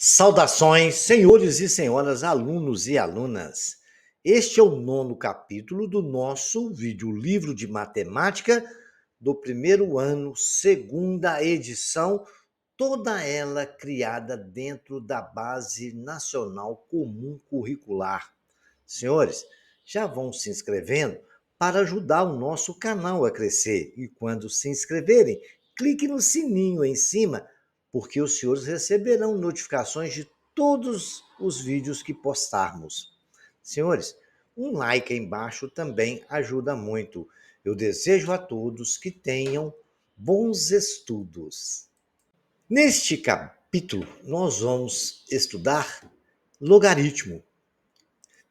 Saudações, senhores e senhoras, alunos e alunas. Este é o 9º capítulo do nosso videolivro de matemática do primeiro ano, segunda edição, toda ela criada dentro da Base Nacional Comum Curricular. Senhores, já vão se inscrevendo para ajudar o nosso canal a crescer. E quando se inscreverem, clique no sininho em cima, porque os senhores receberão notificações de todos os vídeos que postarmos. Senhores, um like aí embaixo também ajuda muito. Eu desejo a todos que tenham bons estudos. Neste capítulo, nós vamos estudar logaritmo.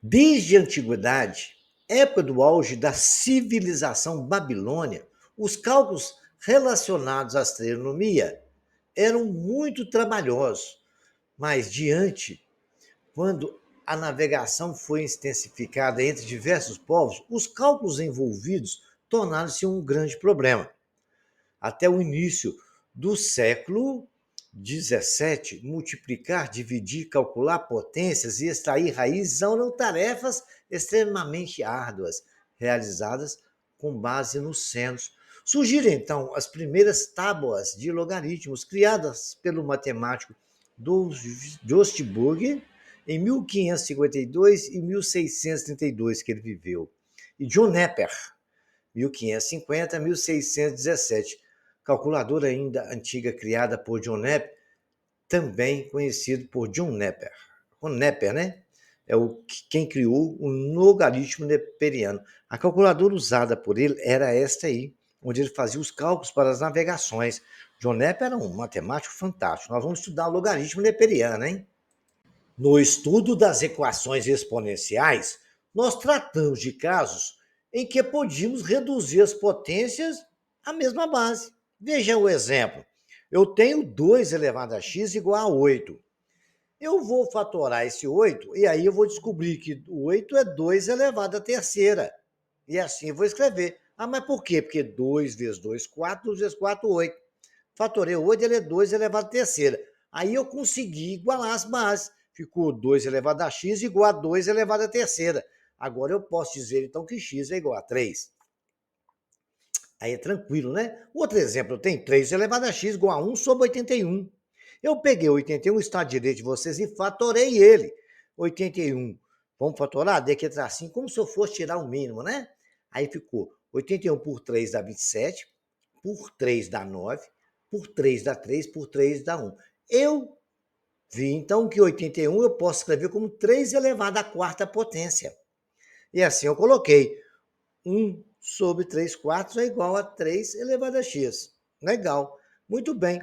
Desde a antiguidade, época do auge da civilização babilônia, os cálculos relacionados à astronomia eram muito trabalhosos, mas quando a navegação foi intensificada entre diversos povos, os cálculos envolvidos tornaram-se um grande problema. Até o início do século XVII, multiplicar, dividir, calcular potências e extrair raízes eram tarefas extremamente árduas, realizadas com base nos senos. Surgiram, então, as primeiras tábuas de logaritmos criadas pelo matemático Dostburg em 1552 e 1632, que ele viveu, e John Napier, 1550 a 1617, calculadora ainda antiga criada por John Napier, também conhecido por John Napier. O Napier, né? É quem criou o logaritmo neperiano. A calculadora usada por ele era esta aí, onde ele fazia os cálculos para as navegações. John Napier era um matemático fantástico. Nós vamos estudar o logaritmo neperiano, hein? No estudo das equações exponenciais, nós tratamos de casos em que podíamos reduzir as potências à mesma base. Veja o exemplo. Eu tenho 2 elevado a x igual a 8. Eu vou fatorar esse 8 e aí eu vou descobrir que o 8 é 2 elevado à terceira. E assim eu vou escrever. Ah, mas por quê? Porque 2 vezes 2, 4, 2 vezes 4, 8. Fatorei o 8, ele é 2 elevado à terceira. Aí eu consegui igualar as bases. Ficou 2 elevado a x igual a 2 elevado à terceira. Agora eu posso dizer, então, que x é igual a 3. Aí é tranquilo, né? Outro exemplo, eu tenho 3 elevado a x igual a 1 sobre 81. Eu peguei 81, está à direita de vocês, e fatorei ele. 81. Vamos fatorar? Dei aquele tracinho, como se eu fosse tirar o mínimo, né? Aí ficou 81 por 3 dá 27, por 3 dá 9, por 3 dá 3, por 3 dá 1. Eu vi, então, que 81 eu posso escrever como 3 elevado à quarta potência. E assim eu coloquei 1 sobre 3 quartos é igual a 3 elevado a x. Legal, muito bem.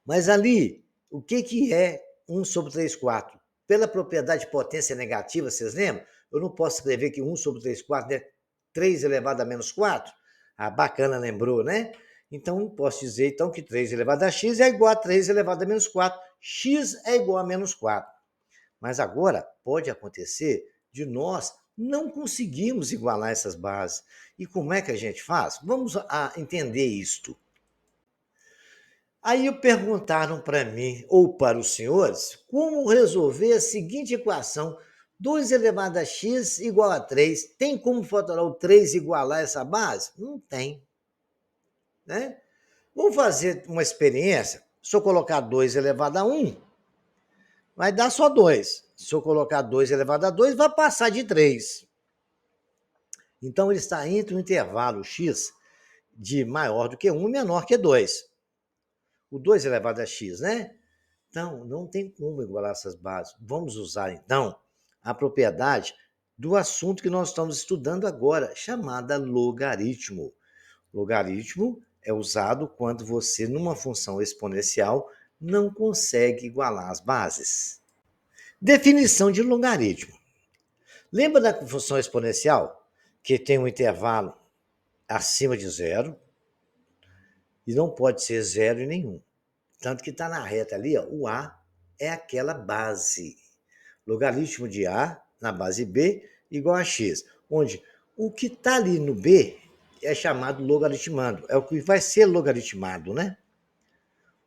Mas ali, o que é 1 sobre 3 quartos? Pela propriedade de potência negativa, vocês lembram? Eu não posso escrever que 1 sobre 3 quartos é 3 elevado a menos 4? Ah, bacana, lembrou, né? Então, posso dizer então, que 3 elevado a x é igual a 3 elevado a menos 4. X é igual a menos 4. Mas agora, pode acontecer de nós não conseguirmos igualar essas bases. E como é que a gente faz? Vamos entender isto. Aí perguntaram para mim, ou para os senhores, como resolver a seguinte equação: 2 elevado a x igual a 3. Tem como fatorar o 3 e igualar essa base? Não tem. Né? Vamos fazer uma experiência. Se eu colocar 2 elevado a 1, vai dar só 2. Se eu colocar 2 elevado a 2, vai passar de 3. Então, ele está entre o intervalo x de maior do que 1 e menor que 2. O 2 elevado a x, né? Então, não tem como igualar essas bases. Vamos usar, então, a propriedade do assunto que nós estamos estudando agora, chamada logaritmo. Logaritmo é usado quando você, numa função exponencial, não consegue igualar as bases. Definição de logaritmo. Lembra da função exponencial, que tem um intervalo acima de zero e não pode ser zero em nenhum. Tanto que está na reta ali, ó, o A é aquela base. Logaritmo de A na base B igual a x, onde o que está ali no B é chamado logaritmando, é o que vai ser logaritmado, né?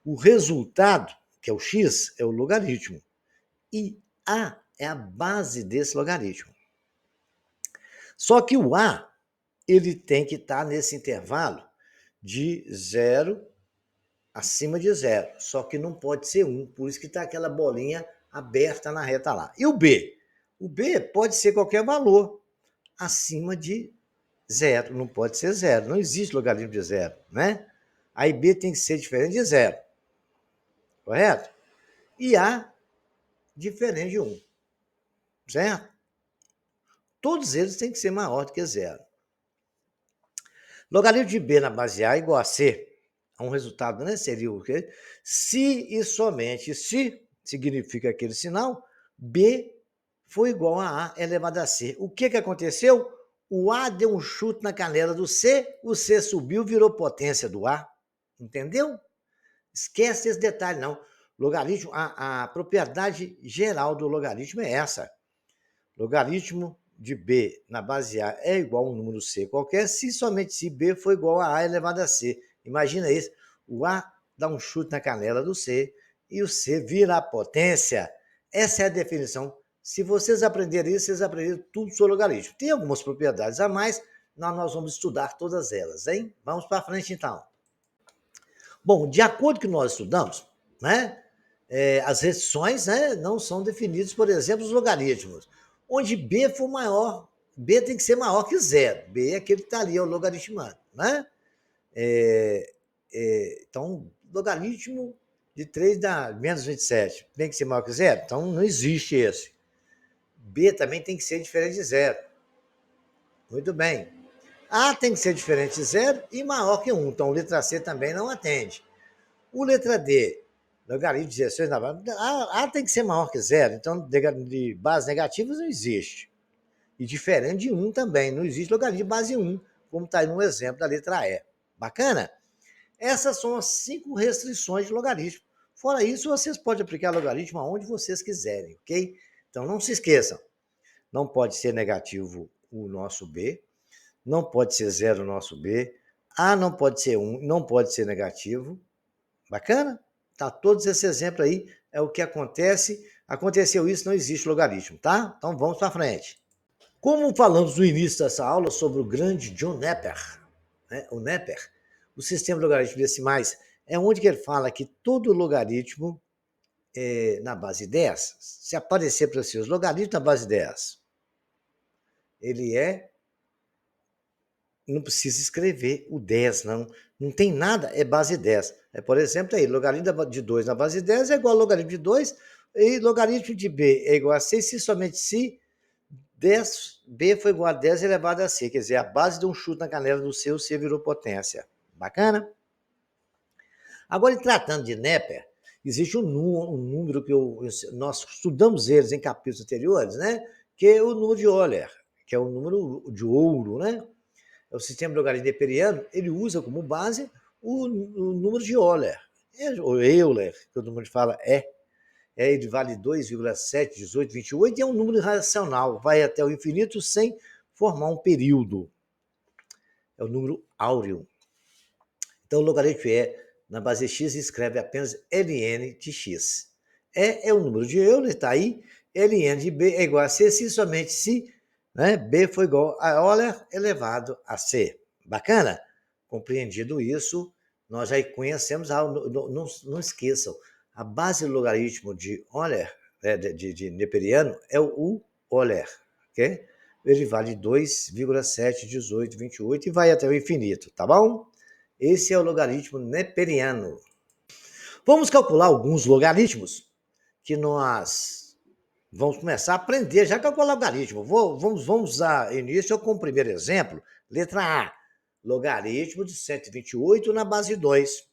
O resultado, que é o x, é o logaritmo. E A é a base desse logaritmo. Só que o A, ele tem que estar nesse intervalo de 0 acima de 0. Só que não pode ser 1, por isso que está aquela bolinha aberta na reta lá. E o B? O B pode ser qualquer valor acima de 0, não pode ser 0. Não existe logaritmo de 0, né? Aí B tem que ser diferente de 0, correto? E A diferente de 1, certo? Todos eles têm que ser maior do que 0. Logaritmo de B na base A é igual a C. Um resultado, né? Seria o quê? Se e somente se significa aquele sinal, B foi igual a elevado a C. O que aconteceu? O A deu um chute na canela do C, o C subiu, virou potência do A. Entendeu? Esquece esse detalhe, não. Logaritmo, a propriedade geral do logaritmo é essa. Logaritmo de B na base A é igual a um número C qualquer, se somente se B for igual a elevado a C. Imagina isso, o A dá um chute na canela do C e o C vira a potência. Essa é a definição. Se vocês aprenderem isso, vocês aprenderam tudo sobre logaritmo. Tem algumas propriedades a mais, nós vamos estudar todas elas, hein? Vamos para frente, então. Bom, de acordo com que nós estudamos, né, as restrições, né, não são definidas, por exemplo, os logaritmos. Onde B for maior, B tem que ser maior que 0. B é aquele que está ali, é o logaritmando, né? Então, logaritmo de 3 dá menos 27. Tem que ser maior que 0? Então, não existe esse. B também tem que ser diferente de 0. Muito bem. A tem que ser diferente de 0 e maior que 1. Então, letra C também não atende. O letra D, logaritmo de 16 na base, A tem que ser maior que 0. Então, de bases negativas não existe. E diferente de 1 também. Não existe logaritmo de base 1, como está aí no exemplo da letra E. Bacana? Essas são as 5 restrições de logaritmo. Fora isso, vocês podem aplicar logaritmo aonde vocês quiserem, ok? Então, não se esqueçam. Não pode ser negativo o nosso B. Não pode ser 0 o nosso B. A não pode ser 1, não pode ser negativo. Bacana? Tá, todos esses exemplos aí é o que acontece. Aconteceu isso, não existe logaritmo, tá? Então vamos para frente. Como falamos no início dessa aula sobre o grande John Napier, né? O Napier, o sistema de logaritmos decimais é onde que ele fala que todo logaritmo na base 10, se aparecer para vocês logaritmo na base 10, ele não precisa escrever o 10, não. Não tem nada, é base 10. Por exemplo, aí, logaritmo de 2 na base 10 é igual a logaritmo de 2, e logaritmo de B é igual a 6, se somente se 10B foi igual a 10 elevado a C. Quer dizer, a base de um chute na canela do C, o C virou potência. Bacana? Agora, em tratando de Napier, existe um número que nós estudamos eles em capítulos anteriores, né? Que é o número de Euler, que é o número de ouro, né? O sistema de logaritmo neperiano, ele usa como base o número de Euler. O Euler, que todo mundo fala ele vale 2,7, 18, 28, e é um número irracional, vai até o infinito sem formar um período. É o número áureo. Então, o logaritmo na base de x, escreve apenas ln de x. É o número de Euler, está aí, ln de b é igual a c, se somente se, né, b foi igual a Euler elevado a c. Bacana? Compreendido isso, nós já conhecemos, não esqueçam, a base do logaritmo de Euler, de neperiano, é o Euler, ok? Ele vale 2,7, 18, 28 e vai até o infinito, tá bom? Esse é o logaritmo neperiano. Vamos calcular alguns logaritmos que nós vamos começar a aprender já a calcular logaritmo. Vamos dar início com o primeiro exemplo. Letra A, logaritmo de 128 na base 2.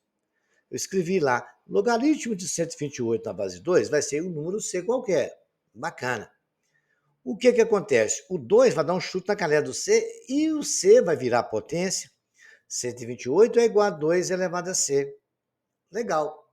Eu escrevi lá, logaritmo de 128 na base 2 vai ser um número C qualquer. Bacana. O que acontece? O 2 vai dar um chute na canela do C e o C vai virar potência. 128 é igual a 2 elevado a C. Legal.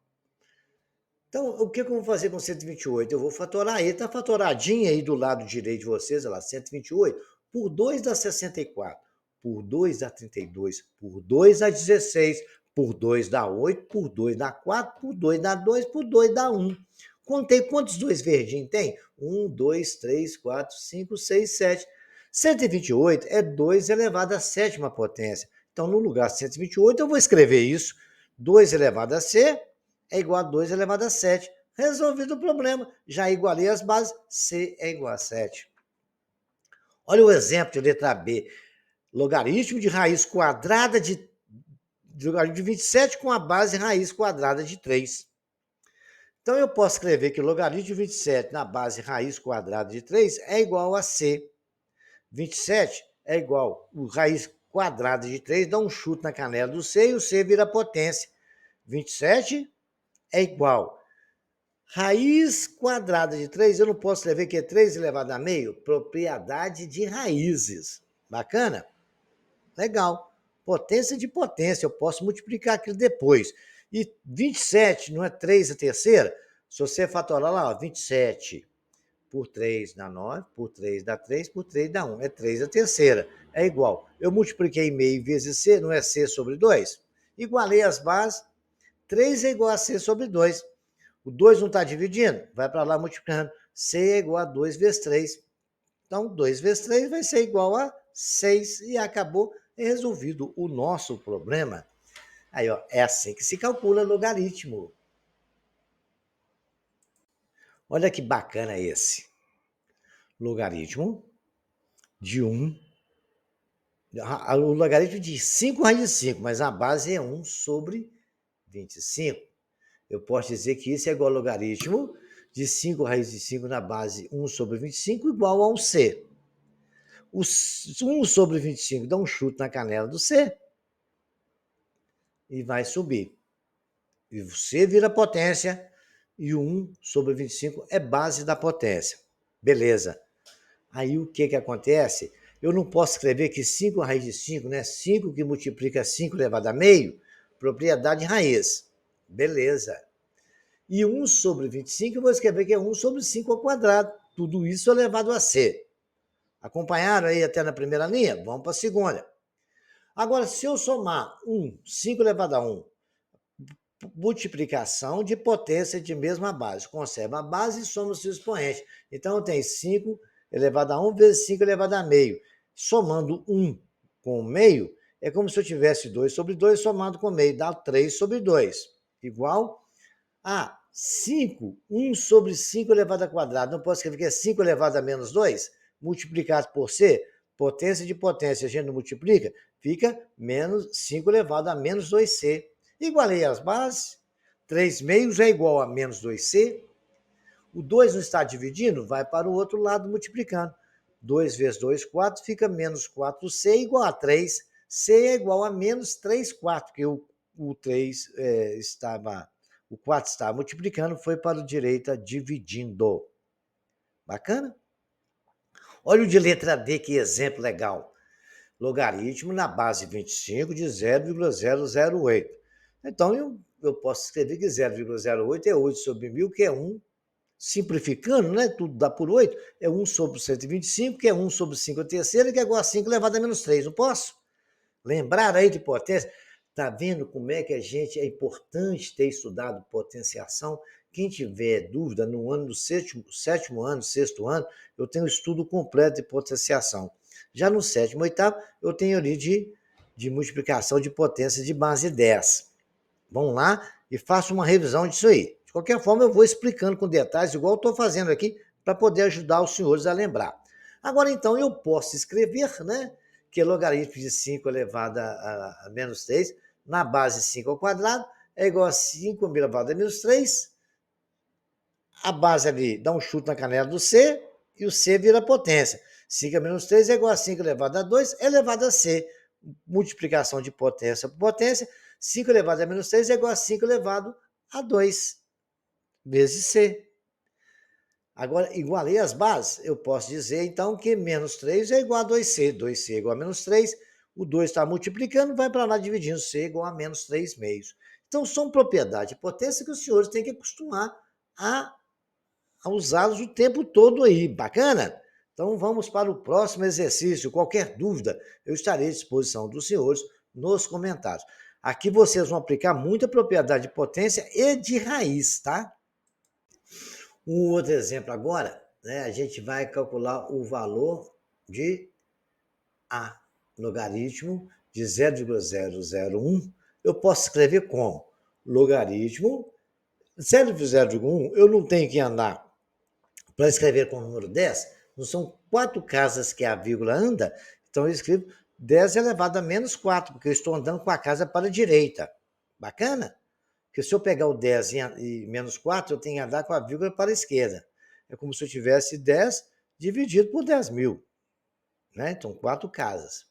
Então, o que eu vou fazer com 128? Eu vou fatorar ele, está fatoradinho aí do lado direito de vocês, olha lá, 128. Por 2 dá 64. Por 2 dá 32. Por 2 dá 16. Por 2 dá 8, por 2 dá 4, por 2 dá 2, por 2 dá 1. Contei quantos 2 verdinhos tem? 1, 2, 3, 4, 5, 6, 7. 128 é 2 elevado à sétima potência. Então, no lugar de 128, eu vou escrever isso. 2 elevado a C é igual a 2 elevado a 7. Resolvido o problema. Já igualei as bases. C é igual a 7. Olha o exemplo de letra B. Logaritmo de raiz quadrada de 27 com a base raiz quadrada de 3. Então, eu posso escrever que o logaritmo de 27 na base raiz quadrada de 3 é igual a C. 27 é igual a raiz quadrada de 3, dá um chute na canela do C e o C vira potência. 27 é igual raiz quadrada de 3, eu não posso escrever que é 3 elevado a meio? Propriedade de raízes. Bacana? Legal. Potência de potência, eu posso multiplicar aquilo depois. E 27 não é 3 a terceira? Se você fatorar lá, ó, 27 por 3 dá 9, por 3 dá 3, por 3 dá 1. É 3 a terceira. É igual. Eu multipliquei meio vezes C, não é C sobre 2? Igualei as bases. 3 é igual a C sobre 2. O 2 não está dividindo? Vai para lá multiplicando. C é igual a 2 vezes 3. Então, 2 vezes 3 vai ser igual a 6. E acabou resolvido o nosso problema. Aí, ó, é assim que se calcula logaritmo. Olha que bacana esse. Logaritmo de 1. O logaritmo de 5 raiz de 5, mas a base é 1 sobre 25. Eu posso dizer que isso é igual ao logaritmo de 5 raiz de 5 na base 1 sobre 25 igual a um C. O 1 sobre 25 dá um chute na canela do C e vai subir. E o C vira potência e o 1 sobre 25 é base da potência. Beleza. Aí o que acontece? Eu não posso escrever que 5 raiz de 5, né? 5 que multiplica 5 elevado a meio, propriedade raiz. Beleza. E 1 sobre 25, eu vou escrever que é 1 sobre 5 ao quadrado. Tudo isso elevado a C. Acompanharam aí até na primeira linha? Vamos para a segunda. Agora, se eu somar 5 elevado a 1, multiplicação de potência de mesma base. Conserva a base e soma o seu expoente. Então, eu tenho 5 elevado a 1 vezes 5 elevado a meio. Somando 1 com o meio, é como se eu tivesse 2 sobre 2 somado com o meio. Dá 3 sobre 2. Igual a 5, 1 sobre 5 elevado a quadrado. Não posso escrever que é 5 elevado a menos 2? Multiplicado por C, potência de potência, a gente não multiplica, fica menos 5 elevado a menos 2C. Igualei as bases, 3 meios é igual a menos 2C. O 2 não está dividindo, vai para o outro lado multiplicando. 2 vezes 2, 4, fica menos 4C igual a 3. C é igual a menos 3, 4, porque o 3 estava... O 4 estava multiplicando, foi para a direita dividindo. Bacana? Olha o de letra D, que exemplo legal. Logaritmo na base 25 de 0,008. Então, eu posso escrever que 0,08 é 8 sobre 1000, que é 1. Simplificando, né? Tudo dá por 8. É 1 sobre 125, que é 1 sobre 5 a terceira, que é igual a 5 elevado a menos 3. Não posso? Lembrar aí de potência? Está vendo como é que é importante ter estudado potenciação? Quem tiver dúvida, no ano do sétimo ano, sexto ano, eu tenho estudo completo de potenciação. Já no sétimo, oitavo, eu tenho ali de multiplicação de potência de base 10. Vamos lá e faço uma revisão disso aí. De qualquer forma, eu vou explicando com detalhes, igual eu estou fazendo aqui, para poder ajudar os senhores a lembrar. Agora, então, eu posso escrever, né, que é logaritmo de 5 elevado a menos 3, na base 5 ao quadrado, é igual a 5 elevado a menos 3. A base ali dá um chute na canela do C, e o C vira potência. 5 a menos 3 é igual a 5 elevado a 2 elevado a C. Multiplicação de potência por potência. 5 elevado a menos 3 é igual a 5 elevado a 2 vezes C. Agora, igualei as bases, eu posso dizer, então, que menos 3 é igual a 2C. 2C é igual a menos 3. O 2 está multiplicando, vai para lá dividindo. C é igual a menos 3 meios. Então, são propriedades de potência que os senhores têm que acostumar a usá-los o tempo todo aí. Bacana? Então, vamos para o próximo exercício. Qualquer dúvida, eu estarei à disposição dos senhores nos comentários. Aqui vocês vão aplicar muita propriedade de potência e de raiz, tá? Um outro exemplo agora, né? A gente vai calcular o valor de A, logaritmo de 0,001. Eu posso escrever como? Logaritmo 0,01, eu não tenho que andar para escrever com o número 10, não são 4 casas que a vírgula anda, então eu escrevo 10 elevado a menos 4, porque eu estou andando com a casa para a direita. Bacana? Porque se eu pegar o 10 e menos 4, eu tenho que andar com a vírgula para a esquerda. É como se eu tivesse 10 dividido por 10.000. Né? Então, 4 casas.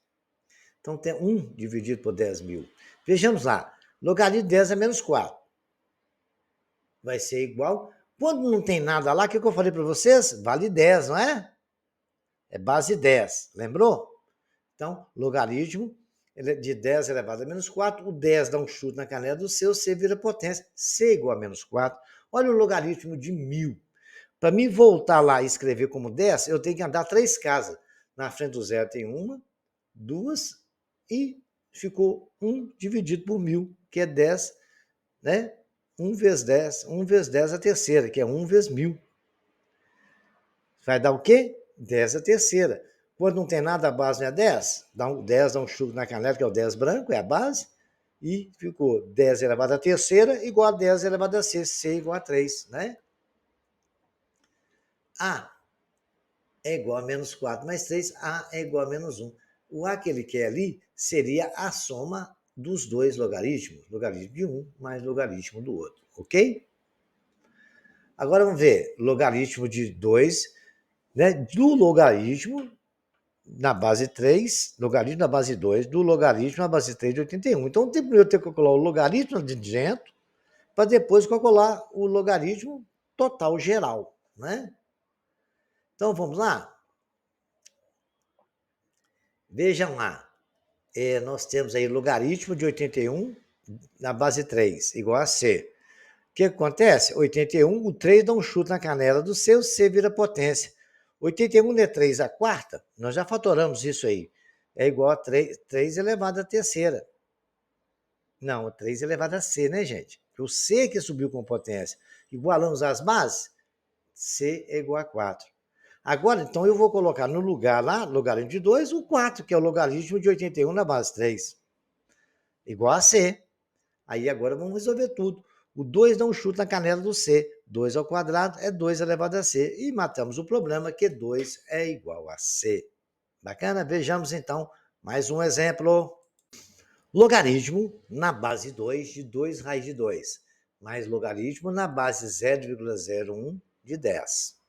Então, tem 1 dividido por 10.000. Vejamos lá. Logaritmo de 10 é menos 4. Vai ser igual. Quando não tem nada lá, o que eu falei para vocês? Vale 10, não é? É base 10. Lembrou? Então, logaritmo de 10 elevado a menos 4. O 10 dá um chute na canela do C, o C vira potência. C igual a menos 4. Olha o logaritmo de 1.000. Para mim voltar lá e escrever como 10, eu tenho que andar 3 casas. Na frente do zero tem 1, 2 e ficou 1 dividido por 1.000, que é 10, né? 1 vezes 10, 1 vezes 10 a terceira, que é 1 vezes 1.000. Vai dar o quê? 10 a terceira. Quando não tem nada, a base não é 10? 10 dá um chute na canela, que é o 10 branco, é a base. E ficou 10 elevado a terceira igual a 10 elevado a C. C igual a 3, né? A é igual a menos 4 mais 3. A é igual a menos 1. O A que ele quer ali seria a soma dos dois logaritmos. Logaritmo de um mais logaritmo do outro, ok? Agora vamos ver. Logaritmo de 2, né? Do logaritmo na base 3, logaritmo na base 2, do logaritmo na base 3 de 81. Então, primeiro eu tenho que calcular o logaritmo de dentro, para depois calcular o logaritmo total geral, né? Então, vamos lá? Vejam lá. Nós temos aí logaritmo de 81 na base 3, igual a C. O que acontece? 81, o 3 dá um chute na canela do C, o C vira potência. 81 é 3 a quarta, nós já fatoramos isso aí. É igual a 3 elevado a terceira. Não, 3 elevado a C, né, gente? O C que subiu com potência. Igualamos as bases? C é igual a 4. Agora, então, eu vou colocar no lugar lá, logaritmo de 2, o 4, que é o logaritmo de 81 na base 3. Igual a C. Aí agora vamos resolver tudo. O 2 dá um chute na canela do C. 2 ao quadrado é 2 elevado a C. E matamos o problema que 2 é igual a C. Bacana? Vejamos então mais um exemplo. Logaritmo na base 2 de 2 raiz de 2, mais logaritmo na base 0,01 de 10.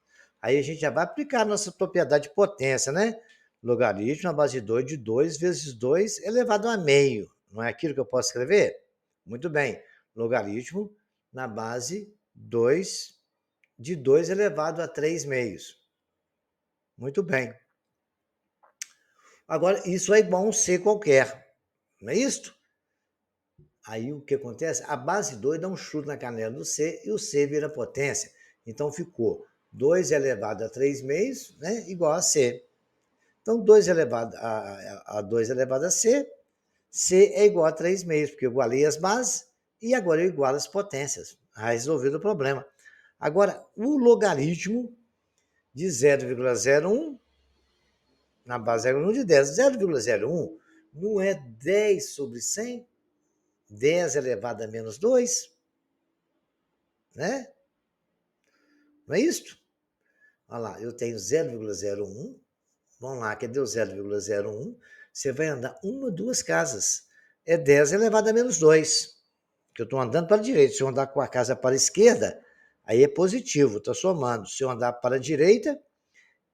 Aí a gente já vai aplicar a nossa propriedade de potência, né? Logaritmo na base 2 de 2 vezes 2 elevado a meio. Não é aquilo que eu posso escrever? Muito bem. Logaritmo na base 2 de 2 elevado a 3 meios. Muito bem. Agora, isso é igual a um C qualquer, não é isso? Aí o que acontece? A base 2 dá um chute na canela do C e o C vira potência. Então ficou 2 elevado a 3 meios, né, igual a C. Então 2 elevado a 2 elevado a C, C é igual a 3 meios, porque eu igualei as bases e agora eu igualo as potências. Resolvido o problema. Agora, o logaritmo de 0,01 na base 0,1 de 10. 0,01 não é 10 sobre 100? 10 elevado a menos 2, né? Não é isso? Olha lá, eu tenho 0,01. Vamos lá, cadê o 0,01? Você vai andar uma, duas casas. É 10 elevado a menos 2. Que eu estou andando para a direita. Se eu andar com a casa para a esquerda, aí é positivo, estou somando. Se eu andar para a direita,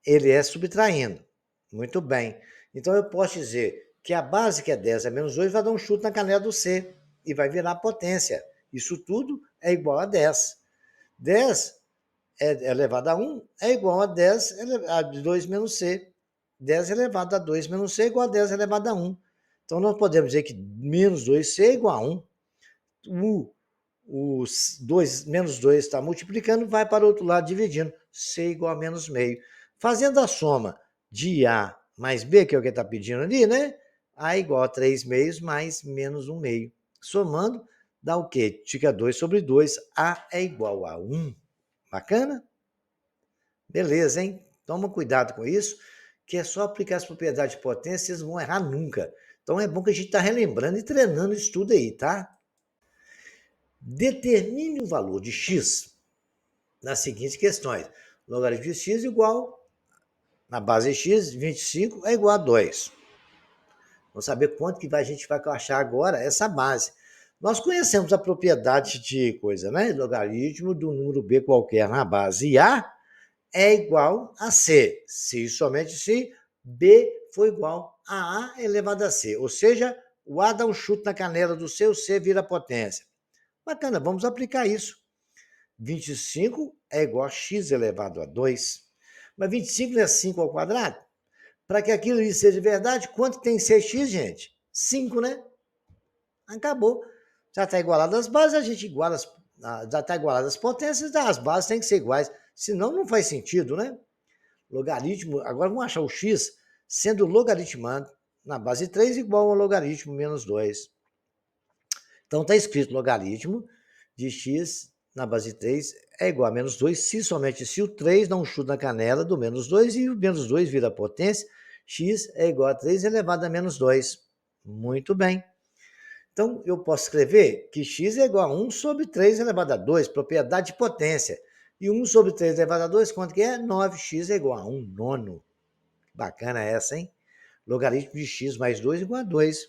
ele é subtraindo. Muito bem. Então eu posso dizer que a base que é 10 a menos 2 vai dar um chute na canela do C e vai virar potência. Isso tudo é igual a 10. 10 elevado a 1 é igual a 10 a 2 menos C. 10 elevado a 2 menos C é igual a 10 elevado a 1. Então nós podemos dizer que menos 2C é igual a 1. O 2 menos 2 está multiplicando, vai para o outro lado dividindo. C igual a menos meio. Fazendo a soma de A mais B, que é o que está pedindo ali, né? A igual a 3 meios mais menos 1 meio. Somando, dá o quê? Fica 2 sobre 2, A é igual a 1. Bacana? Beleza, hein? Toma cuidado com isso, que é só aplicar as propriedades de potência, vocês não vão errar nunca. Então é bom que a gente está relembrando e treinando isso tudo aí, tá? Determine o valor de x nas seguintes questões. Logaritmo de x igual, na base de x, 25 é igual a 2. Vamos saber quanto que a gente vai achar agora essa base. Nós conhecemos a propriedade de coisa, né? Logaritmo do número b qualquer na base A é igual a C. Se e somente se B for igual a A elevado a C. Ou seja, o A dá um chute na canela do C, o C vira potência. Bacana, vamos aplicar isso. 25 é igual a x elevado a 2. Mas 25 não é 5 ao quadrado? Para que aquilo ali seja verdade, quanto tem que ser x, gente? 5, né? Acabou. Já está igualado as bases, a gente iguala já está igualado as potências, as bases têm que ser iguais. Senão não faz sentido, né? Logaritmo, agora vamos achar o x sendo logaritmado na base 3 igual a logaritmo menos 2. Então está escrito logaritmo de x na base 3 é igual a menos 2, se somente se o 3 dá um chute na canela do menos 2 e o menos 2 vira potência, x é igual a 3 elevado a menos 2. Muito bem. Então, eu posso escrever que x é igual a 1 sobre 3 elevado a 2, propriedade de potência. E 1 sobre 3 elevado a 2, quanto que é? 9x é igual a 1 nono. Bacana essa, hein? Logaritmo de x mais 2 igual a 2.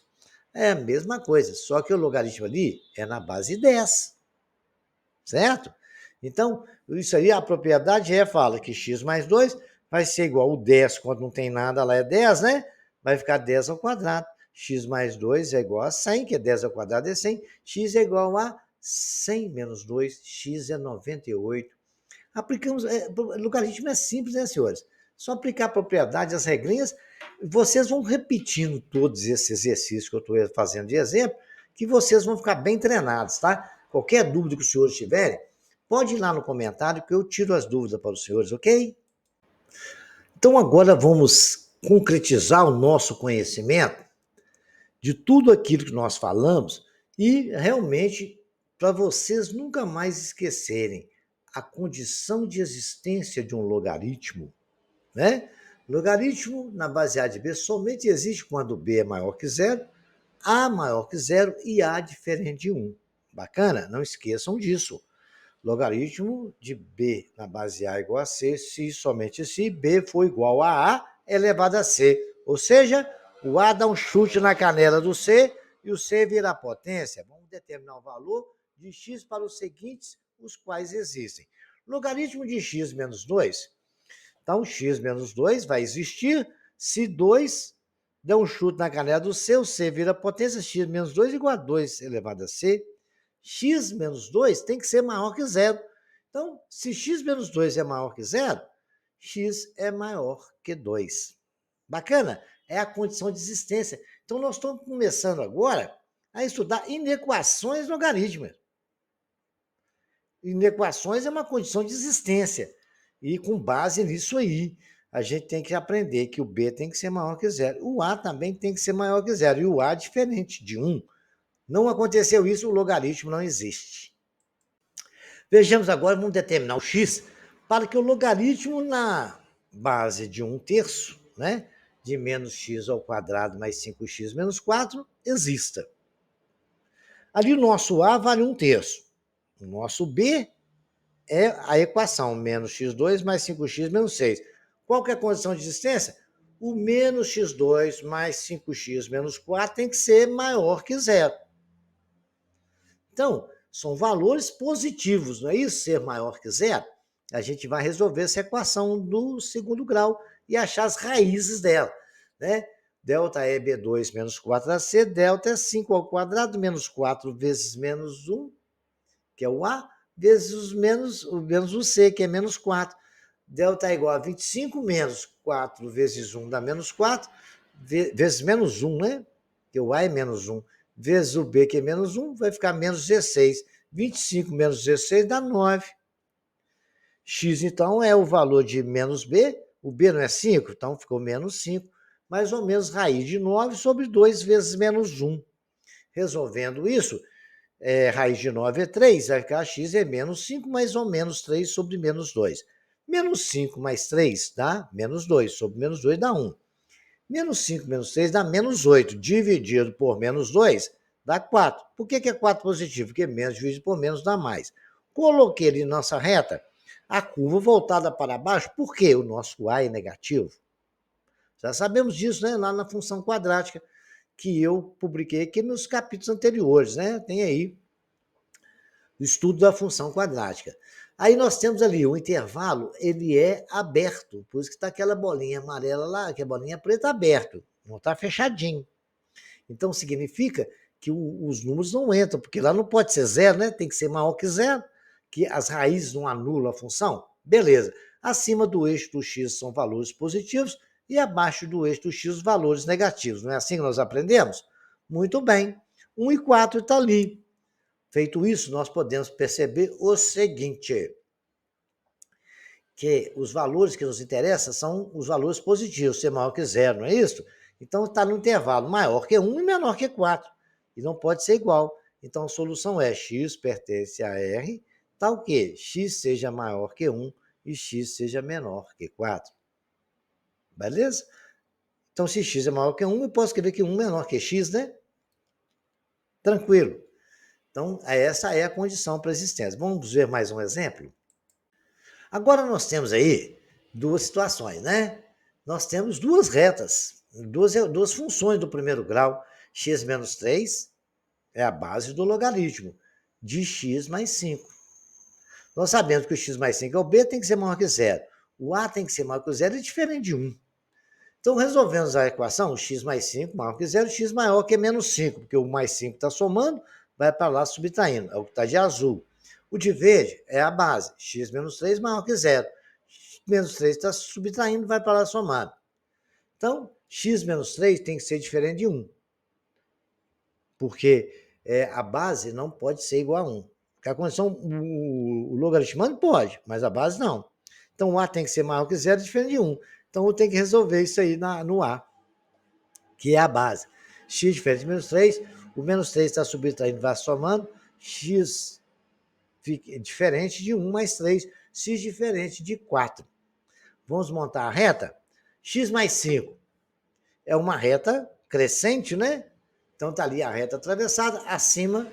É a mesma coisa, só que o logaritmo ali é na base 10. Certo? Então, isso aí, a propriedade fala que x mais 2 vai ser igual a 10, quando não tem nada lá é 10, né? Vai ficar 10 ao quadrado. X mais 2 é igual a 100, que é 10 ao quadrado é 100. X é igual a 100 menos 2, x é 98. Aplicamos, logaritmo é simples, né, senhores? Só aplicar a propriedade, as regrinhas, vocês vão repetindo todos esses exercícios que eu estou fazendo de exemplo, que vocês vão ficar bem treinados, tá? Qualquer dúvida que os senhores tiverem, pode ir lá no comentário que eu tiro as dúvidas para os senhores, ok? Então agora vamos concretizar o nosso conhecimento de tudo aquilo que nós falamos e realmente para vocês nunca mais esquecerem a condição de existência de um logaritmo, né? Logaritmo na base A de B somente existe quando B é maior que zero, A maior que zero e A diferente de 1. Bacana? Não esqueçam disso. Logaritmo de B na base A igual a C, se somente se B for igual a A elevado a C. Ou seja, o A dá um chute na canela do C e o C vira a potência. Vamos determinar o valor de x para os seguintes, os quais existem. Logaritmo de x menos 2. Então, x menos 2 vai existir se 2 der um chute na canela do C, o C vira potência, x menos 2 igual a 2 elevado a C. X menos 2 tem que ser maior que zero. Então, se x menos 2 é maior que zero, x é maior que 2. Bacana? É a condição de existência. Então, nós estamos começando agora a estudar inequações logarítmicas. Inequações é uma condição de existência. E com base nisso aí, a gente tem que aprender que o B tem que ser maior que zero. O A também tem que ser maior que zero. E o A é diferente de 1. Não aconteceu isso, o logaritmo não existe. Vejamos agora, vamos determinar o x para que o logaritmo na base de 1/3, né, de menos x ao quadrado mais 5x menos 4, exista. Ali o nosso A vale 1/3. O nosso B é a equação, menos x2 mais 5x menos 6. Qual que é a condição de existência? O menos x2 mais 5x menos 4 tem que ser maior que zero. Então, são valores positivos, não é isso? Ser maior que zero. A gente vai resolver essa equação do segundo grau e achar as raízes dela, né? Delta é B2 menos 4AC, delta é 5 ao quadrado menos 4 vezes menos 1, que é o A, vezes o menos o C, que é menos 4. Delta é igual a 25 menos 4 vezes 1 dá menos 4, vezes menos 1, né? Que o A é menos 1, vezes o B, que é menos 1, vai ficar menos 16. 25 menos 16 dá 9. X, então, é o valor de menos B. O B não é 5, então ficou menos 5. Mais ou menos raiz de 9 sobre 2 vezes menos 1. Resolvendo isso, raiz de 9 é 3, vai ficar x é menos 5 mais ou menos 3 sobre menos 2. Menos 5 mais 3 dá menos 2, sobre menos 2 dá 1. Menos 5 menos 3 dá menos 8, dividido por menos 2 dá 4. Por que é 4 positivo? Porque menos dividido por menos dá mais. Coloquei ali nossa reta, a curva voltada para baixo, por quê? O nosso A é negativo. Já sabemos disso, né? Lá na função quadrática, que eu publiquei aqui nos capítulos anteriores, né? Tem aí o estudo da função quadrática. Aí nós temos ali o intervalo, ele é aberto, por isso que está aquela bolinha amarela lá, que é a bolinha preta aberto, não está fechadinho. Então significa que os números não entram, porque lá não pode ser zero, né? Tem que ser maior que zero, que as raízes não anulam a função. Beleza. Acima do eixo do x são valores positivos e abaixo do eixo do x os valores negativos. Não é assim que nós aprendemos? Muito bem. 1 e 4 está ali. Feito isso, nós podemos perceber o seguinte, que os valores que nos interessam são os valores positivos, ser maior que zero, não é isso? Então está no intervalo maior que 1 e menor que 4. E não pode ser igual. Então a solução é x pertence a R, tal que x seja maior que 1 e x seja menor que 4. Beleza? Então se x é maior que 1, eu posso escrever que 1 é menor que x, né? Tranquilo. Então essa é a condição para a existência. Vamos ver mais um exemplo? Agora nós temos aí duas situações, né? Nós temos duas retas, duas funções do primeiro grau. X menos 3 é a base do logaritmo de x mais 5. Nós sabemos que o x mais 5 é o b, tem que ser maior que zero. O a tem que ser maior que zero e diferente de 1. Então, resolvemos a equação, x mais 5 maior que zero, x maior que menos 5, porque o mais 5 está somando, vai para lá subtraindo, é o que está de azul. O de verde é a base, x menos 3 maior que zero. Menos 3 está subtraindo, vai para lá somando. Então, x menos 3 tem que ser diferente de 1, porque a base não pode ser igual a 1. Porque a condição, o logaritmando pode, mas a base não. Então, o a tem que ser maior que zero, diferente de 1. Então, eu tenho que resolver isso aí no a, que é a base. X diferente de menos 3, o menos 3 está subtraindo, vai somando, x diferente de 1 mais 3, x diferente de 4. Vamos montar a reta? X mais 5 é uma reta crescente, né? Então está ali a reta atravessada, acima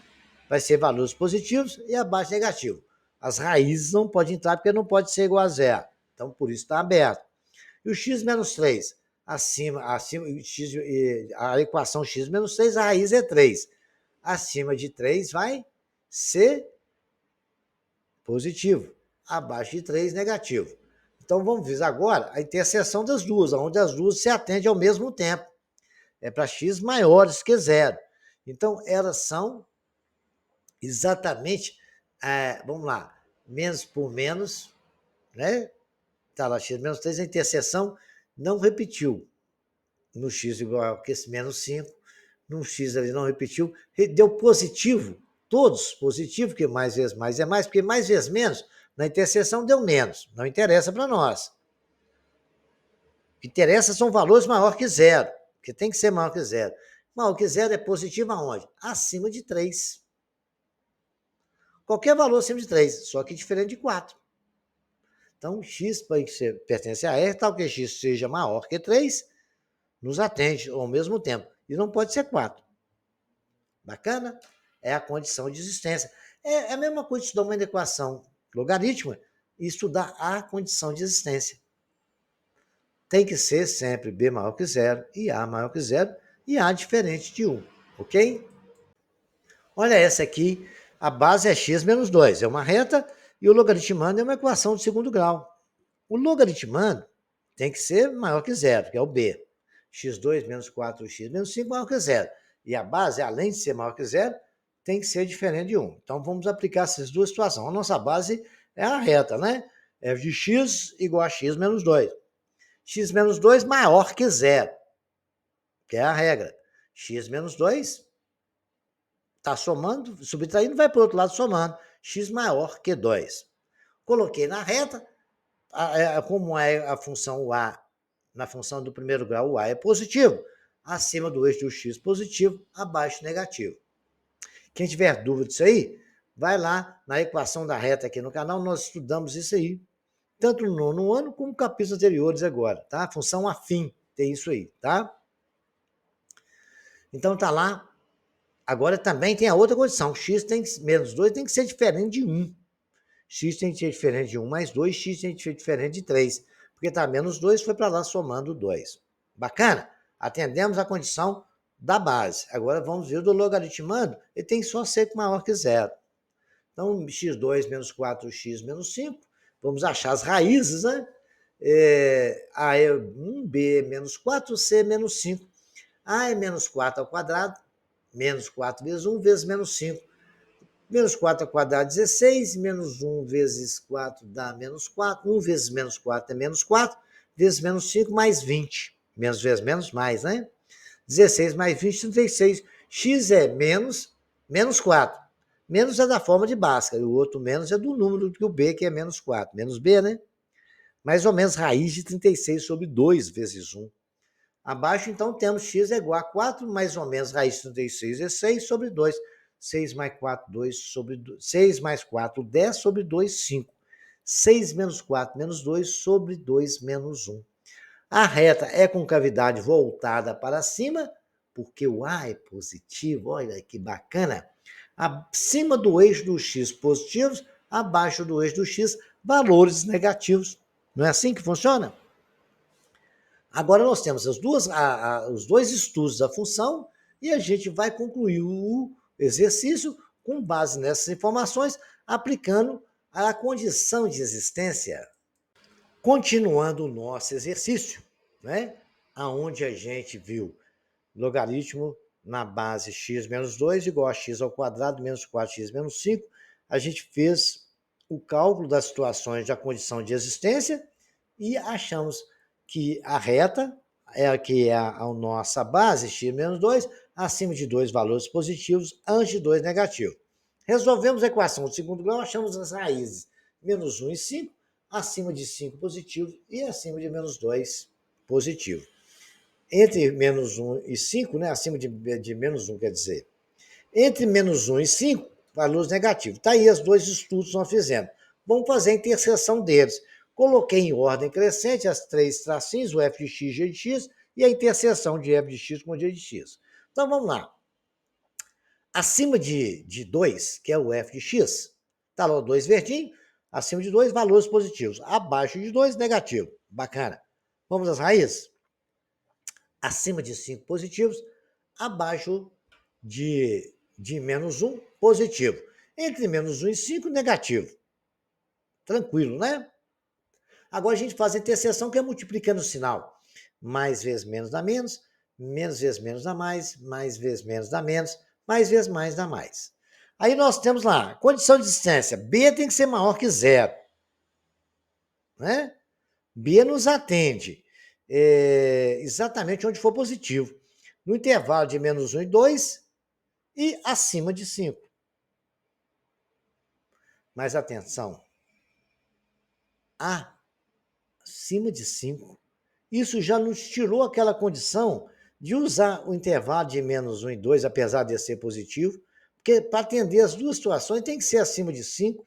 vai ser valores positivos e abaixo negativo. As raízes não podem entrar porque não pode ser igual a zero. Então por isso está aberto. E o x menos 3, acima x, a equação x menos 3, a raiz é 3. Acima de 3 vai ser positivo, abaixo de 3, negativo. Então vamos ver agora a interseção das duas, onde as duas se atendem ao mesmo tempo. É para x maiores que zero. Então elas são exatamente, vamos lá, menos por menos, né? Está lá x menos 3, a interseção não repetiu. No x igual a esse menos 5, no x ali não repetiu, deu positivo, todos positivo, que mais vezes mais é mais, porque mais vezes menos, na interseção deu menos, não interessa para nós. O que interessa são valores maior que zero, que tem que ser maior que zero. Maior que zero é positivo aonde? Acima de 3. Qualquer valor acima de 3, só que diferente de 4. Então, x pertence a R, tal que x seja maior que 3, nos atende ao mesmo tempo. E não pode ser 4. Bacana? É a condição de existência. É a mesma coisa de estudar uma equação logarítmica e estudar a condição de existência. Tem que ser sempre b maior que zero e a maior que zero e a diferente de 1, ok? Olha essa aqui, a base é x menos 2, é uma reta e o logaritmando é uma equação de segundo grau. O logaritmando tem que ser maior que zero, que é o b. x2 menos 4x menos 5 maior que zero. E a base, além de ser maior que zero, tem que ser diferente de 1. Então vamos aplicar essas duas situações. A nossa base é a reta, né? É de x igual a x menos 2. X menos 2 maior que zero, que é a regra. X menos 2 está somando, subtraindo, vai para o outro lado somando. X maior que 2. Coloquei na reta, como é a função A, na função do primeiro grau, o A é positivo. Acima do eixo do x positivo, abaixo negativo. Quem tiver dúvida disso aí, vai lá na equação da reta aqui no canal, nós estudamos isso aí. Tanto no nono ano como capítulos anteriores agora, tá? Função afim, tem isso aí, tá? Então tá lá. Agora também tem a outra condição. X tem que, menos 2 tem que ser diferente de 1. X tem que ser diferente de 1 mais 2, X tem que ser diferente de 3. Porque tá menos 2, foi para lá somando 2. Bacana? Atendemos a condição da base. Agora vamos ver o do logaritmando. Ele tem só ser maior que zero. Então, x2 menos 4x menos 5. Vamos achar as raízes, né? A é 1, B é menos 4, C é menos 5. A é menos 4 ao quadrado, menos 4 vezes 1 vezes menos 5. Menos 4 ao quadrado, 16, menos 1 vezes 4 dá menos 4. 1 vezes menos 4 é menos 4, vezes menos 5 mais 20. Menos vezes menos mais, né? 16 mais 20, 36. X é menos 4. Menos é da forma de Bhaskara, e o outro menos é do número que o B, que é menos 4. Menos B, né? Mais ou menos raiz de 36 sobre 2 vezes 1. Abaixo, então, temos x é igual a 4, mais ou menos raiz de 36 é 6 sobre 2. 6 mais 4, 2 sobre 2. 6 mais 4, 10 sobre 2, 5. 6 menos 4 menos 2 sobre 2 menos 1. A reta é com cavidade voltada para cima, porque o A é positivo, olha que bacana. Acima do eixo do x positivos, abaixo do eixo do x valores negativos. Não é assim que funciona? Agora nós temos os dois estudos da função e a gente vai concluir o exercício com base nessas informações, aplicando a condição de existência. Continuando o nosso exercício, né? Onde a gente viu logaritmo na base x menos 2 igual a x ao quadrado menos 4x menos 5, a gente fez o cálculo das situações da condição de existência e achamos que a reta é a nossa base, x menos 2, acima de 2 valores positivos, antes de 2 negativos. Resolvemos a equação do segundo grau, achamos as raízes menos 1 e 5, acima de 5 positivo e acima de menos 2 positivo. Entre menos 1 e 5, né, acima de menos 1, quer dizer. Entre menos 1 e 5, valores negativos. Está aí os dois estudos que nós fizemos. Vamos fazer a interseção deles. Coloquei em ordem crescente as três tracinhos, o f de x, g de x, e a interseção de f de x com g de x. Então, vamos lá. Acima de 2, que é o f de x, está lá o 2 verdinho, acima de 2, valores positivos. Abaixo de 2, negativo. Bacana. Vamos às raízes? Acima de 5 positivos, abaixo de menos 1, positivo. Entre menos 1 e 5, negativo. Tranquilo, né? Agora a gente faz a interseção, que é multiplicando o sinal. Mais vezes menos dá menos vezes menos dá mais vezes menos dá menos, mais vezes mais dá mais. Aí nós temos lá, condição de existência. B tem que ser maior que zero. Né? B nos atende exatamente onde for positivo. No intervalo de menos 1 e 2 e acima de 5. Mas atenção, acima de 5, isso já nos tirou aquela condição de usar o intervalo de menos 1 e 2, apesar de ser positivo, porque para atender as duas situações tem que ser acima de 5.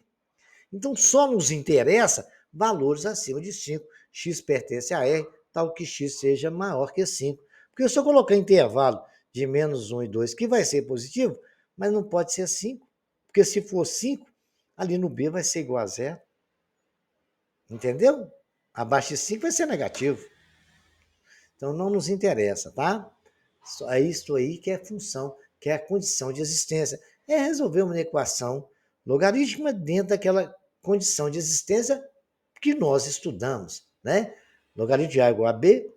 Então só nos interessa valores acima de 5. X pertence a R, tal que x seja maior que 5. Porque se eu colocar intervalo de menos 1 e 2, que vai ser positivo, mas não pode ser 5. Porque se for 5, ali no B vai ser igual a zero. Entendeu? Abaixo de 5 vai ser negativo. Então não nos interessa, tá? É isso aí que é função, que é a condição de existência. É resolver uma equação logarítmica dentro daquela condição de existência que nós estudamos, né? Logaritmo de A igual a B,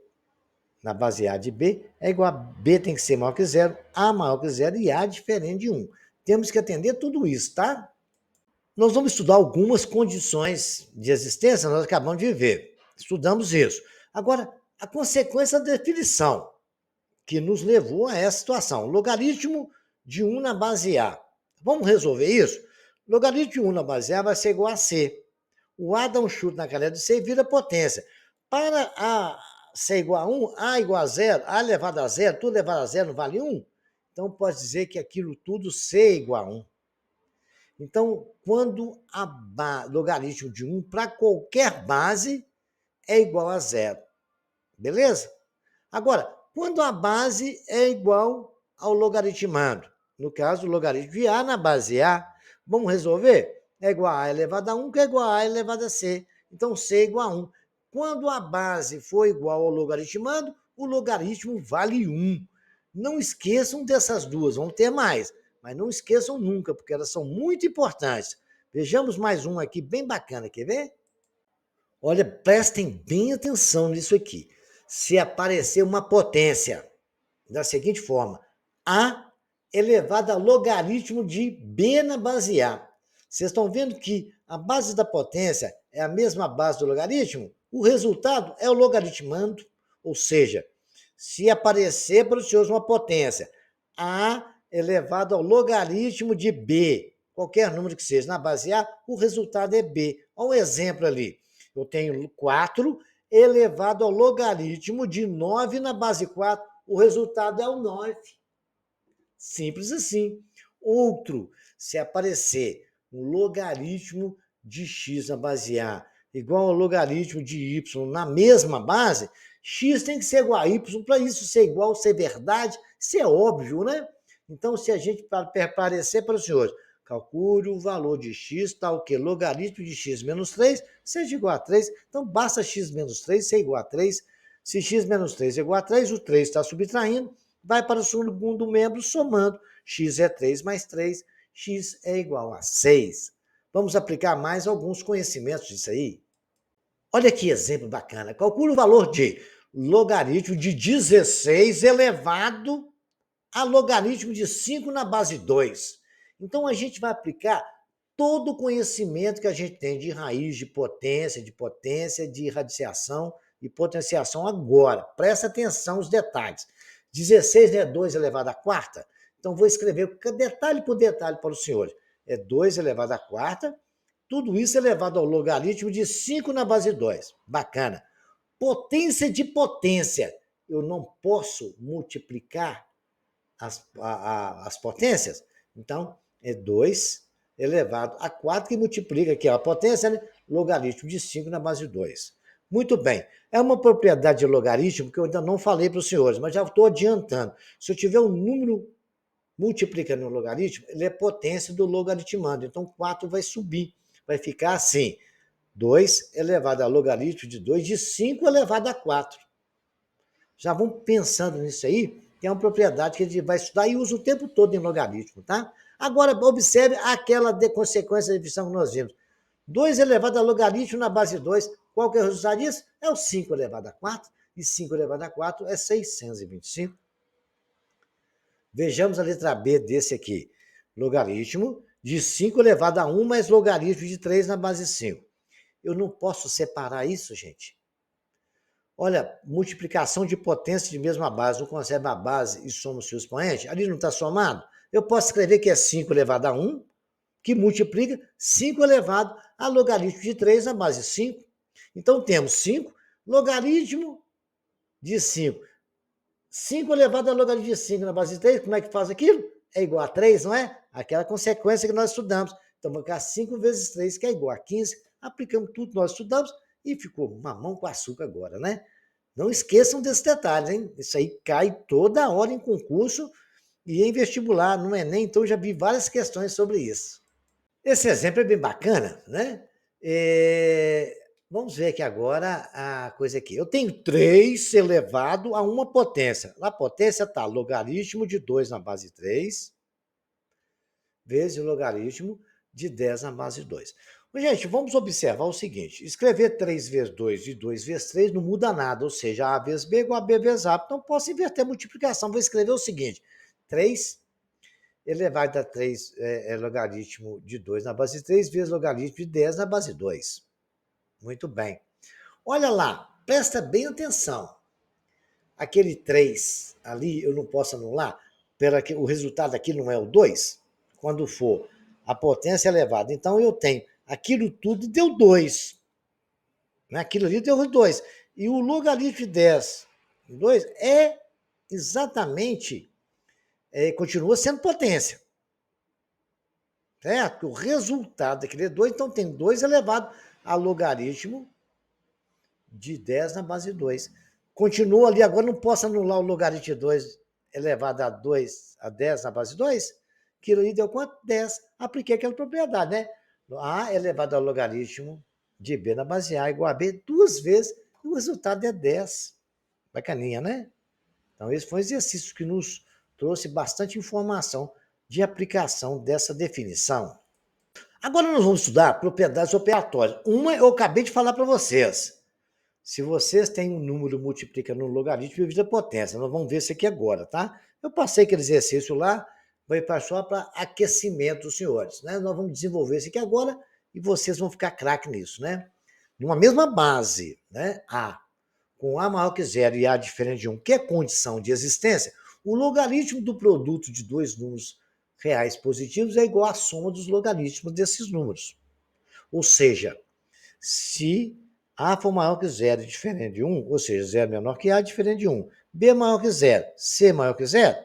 na base A de B, é igual a B tem que ser maior que zero, A maior que zero e A diferente de 1. Temos que atender tudo isso, tá? Nós vamos estudar algumas condições de existência, nós acabamos de ver. Estudamos isso. Agora, a consequência da definição que nos levou a essa situação. Logaritmo de 1 na base A. Vamos resolver isso? Logaritmo de 1 na base A vai ser igual a C. O A dá um chute na caneta de C e vira potência. Para A ser igual a 1, A igual a 0, A elevado a 0, tudo elevado a 0 não vale 1? Então, pode dizer que aquilo tudo C é igual a 1. Então, quando logaritmo de 1 para qualquer base é igual a zero. Beleza? Agora, quando a base é igual ao logaritmando, no caso, o logaritmo de A na base A, vamos resolver? É igual a elevado a 1, que é igual a elevado a C. Então, C é igual a 1. Quando a base for igual ao logaritmando, o logaritmo vale 1. Não esqueçam dessas duas, vão ter mais, mas não esqueçam nunca, porque elas são muito importantes. Vejamos mais um aqui, bem bacana, quer ver? Olha, prestem bem atenção nisso aqui. Se aparecer uma potência da seguinte forma, A elevado a logaritmo de B na base A. Vocês estão vendo que a base da potência é a mesma base do logaritmo? O resultado é o logaritmando, ou seja, se aparecer para os senhores uma potência A elevado ao logaritmo de B, qualquer número que seja na base A, o resultado é B. Olha um exemplo ali. Eu tenho 4 elevado ao logaritmo de 9 na base 4, o resultado é o 9. Simples assim. Outro, se aparecer um logaritmo de x na base A igual ao logaritmo de y na mesma base, x tem que ser igual a y, para isso ser igual, ser verdade, isso é óbvio, né? Então, se a gente aparecer para os senhores, calcule o valor de x, tal que logaritmo de x menos 3 seja igual a 3, então basta x menos 3 ser igual a 3. Se x menos 3 é igual a 3, o 3 está subtraindo, vai para o segundo membro somando. X é 3 mais 3, x é igual a 6. Vamos aplicar mais alguns conhecimentos disso aí. Olha que exemplo bacana. Calcula o valor de logaritmo de 16 elevado a logaritmo de 5 na base 2. Então, a gente vai aplicar todo o conhecimento que a gente tem de raiz, de potência, de radiciação e potenciação agora. Presta atenção aos detalhes. 16 não é 2 elevado à quarta? Então, vou escrever detalhe por detalhe para os senhores. É 2 elevado à quarta, tudo isso elevado ao logaritmo de 5 na base 2. Bacana. Potência de potência. Eu não posso multiplicar as potências? Então, é 2 elevado a 4, que multiplica aqui a potência, né? Logaritmo de 5 na base 2. Muito bem. É uma propriedade de logaritmo que eu ainda não falei para os senhores, mas já estou adiantando. Se eu tiver um número multiplicando o logaritmo, ele é potência do logaritmando. Então, 4 vai subir. Vai ficar assim. 2 elevado a logaritmo de 2 de 5 elevado a 4. Já vão pensando nisso aí, que é uma propriedade que a gente vai estudar e usa o tempo todo em logaritmo, tá? Agora, observe aquela consequência da divisão que nós vimos. 2 elevado a logaritmo na base 2, qual que é o resultado disso? É o 5 elevado a 4, e 5 elevado a 4 é 625. Vejamos a letra B desse aqui. Logaritmo de 5 elevado a 1 mais logaritmo de 3 na base 5. Eu não posso separar isso, gente. Olha, multiplicação de potência de mesma base, não conserva a base e soma o seu expoente, ali não está somado? Eu posso escrever que é 5 elevado a 1, que multiplica 5 elevado a logaritmo de 3 na base 5. Então, temos 5, logaritmo de 5. 5 elevado a logaritmo de 5 na base de 3, como é que faz aquilo? É igual a 3, não é? Aquela consequência que nós estudamos. Então, vou ficar 5 vezes 3, que é igual a 15. Aplicamos tudo que nós estudamos e ficou mamão com açúcar agora, né? Não esqueçam desses detalhes, hein? Isso aí cai toda hora em concurso e em vestibular, no Enem, então já vi várias questões sobre isso. Esse exemplo é bem bacana, né? Vamos ver aqui agora a coisa aqui. Eu tenho 3 elevado a uma potência. A potência está logaritmo de 2 na base 3, vezes o logaritmo de 10 na base 2. Gente, vamos observar o seguinte. Escrever 3 vezes 2 e 2 vezes 3 não muda nada, ou seja, A vezes B igual a B vezes A. Então, posso inverter a multiplicação. Vou escrever o seguinte. 3 elevado a 3 é logaritmo de 2 na base 3 vezes logaritmo de 10 na base 2. Muito bem. Olha lá, presta bem atenção. Aquele 3 ali, eu não posso anular, o resultado aqui não é o 2? Quando for a potência elevada. Então, eu tenho aquilo tudo deu 2. Aquilo ali deu 2. E o logaritmo de 10 2 é exatamente continua sendo potência. Certo? O resultado daquele é 2, então tem 2 elevado a logaritmo de 10 na base de 2. Continua ali, agora não posso anular o logaritmo de 2 elevado a 2 a 10 na base de 2? Aquilo ali deu quanto? 10. Apliquei aquela propriedade, né? A elevado ao logaritmo de B na base A igual a B 2 vezes, e o resultado é 10. Bacaninha, né? Então, esse foi um exercício que nos trouxe bastante informação de aplicação dessa definição. Agora nós vamos estudar propriedades operatórias. Uma eu acabei de falar para vocês. Se vocês têm um número multiplicando no logaritmo dividido a potência, nós vamos ver isso aqui agora, tá? Eu passei aquele exercício lá, vai só para aquecimento dos senhores, né? Nós vamos desenvolver isso aqui agora e vocês vão ficar craque nisso, né? Numa mesma base, né? A, com A maior que zero e A diferente de 1, que é condição de existência, o logaritmo do produto de dois números reais positivos é igual à soma dos logaritmos desses números. Ou seja, se A for maior que zero e diferente de 1, ou seja, zero menor que A diferente de 1, B maior que zero, C maior que zero,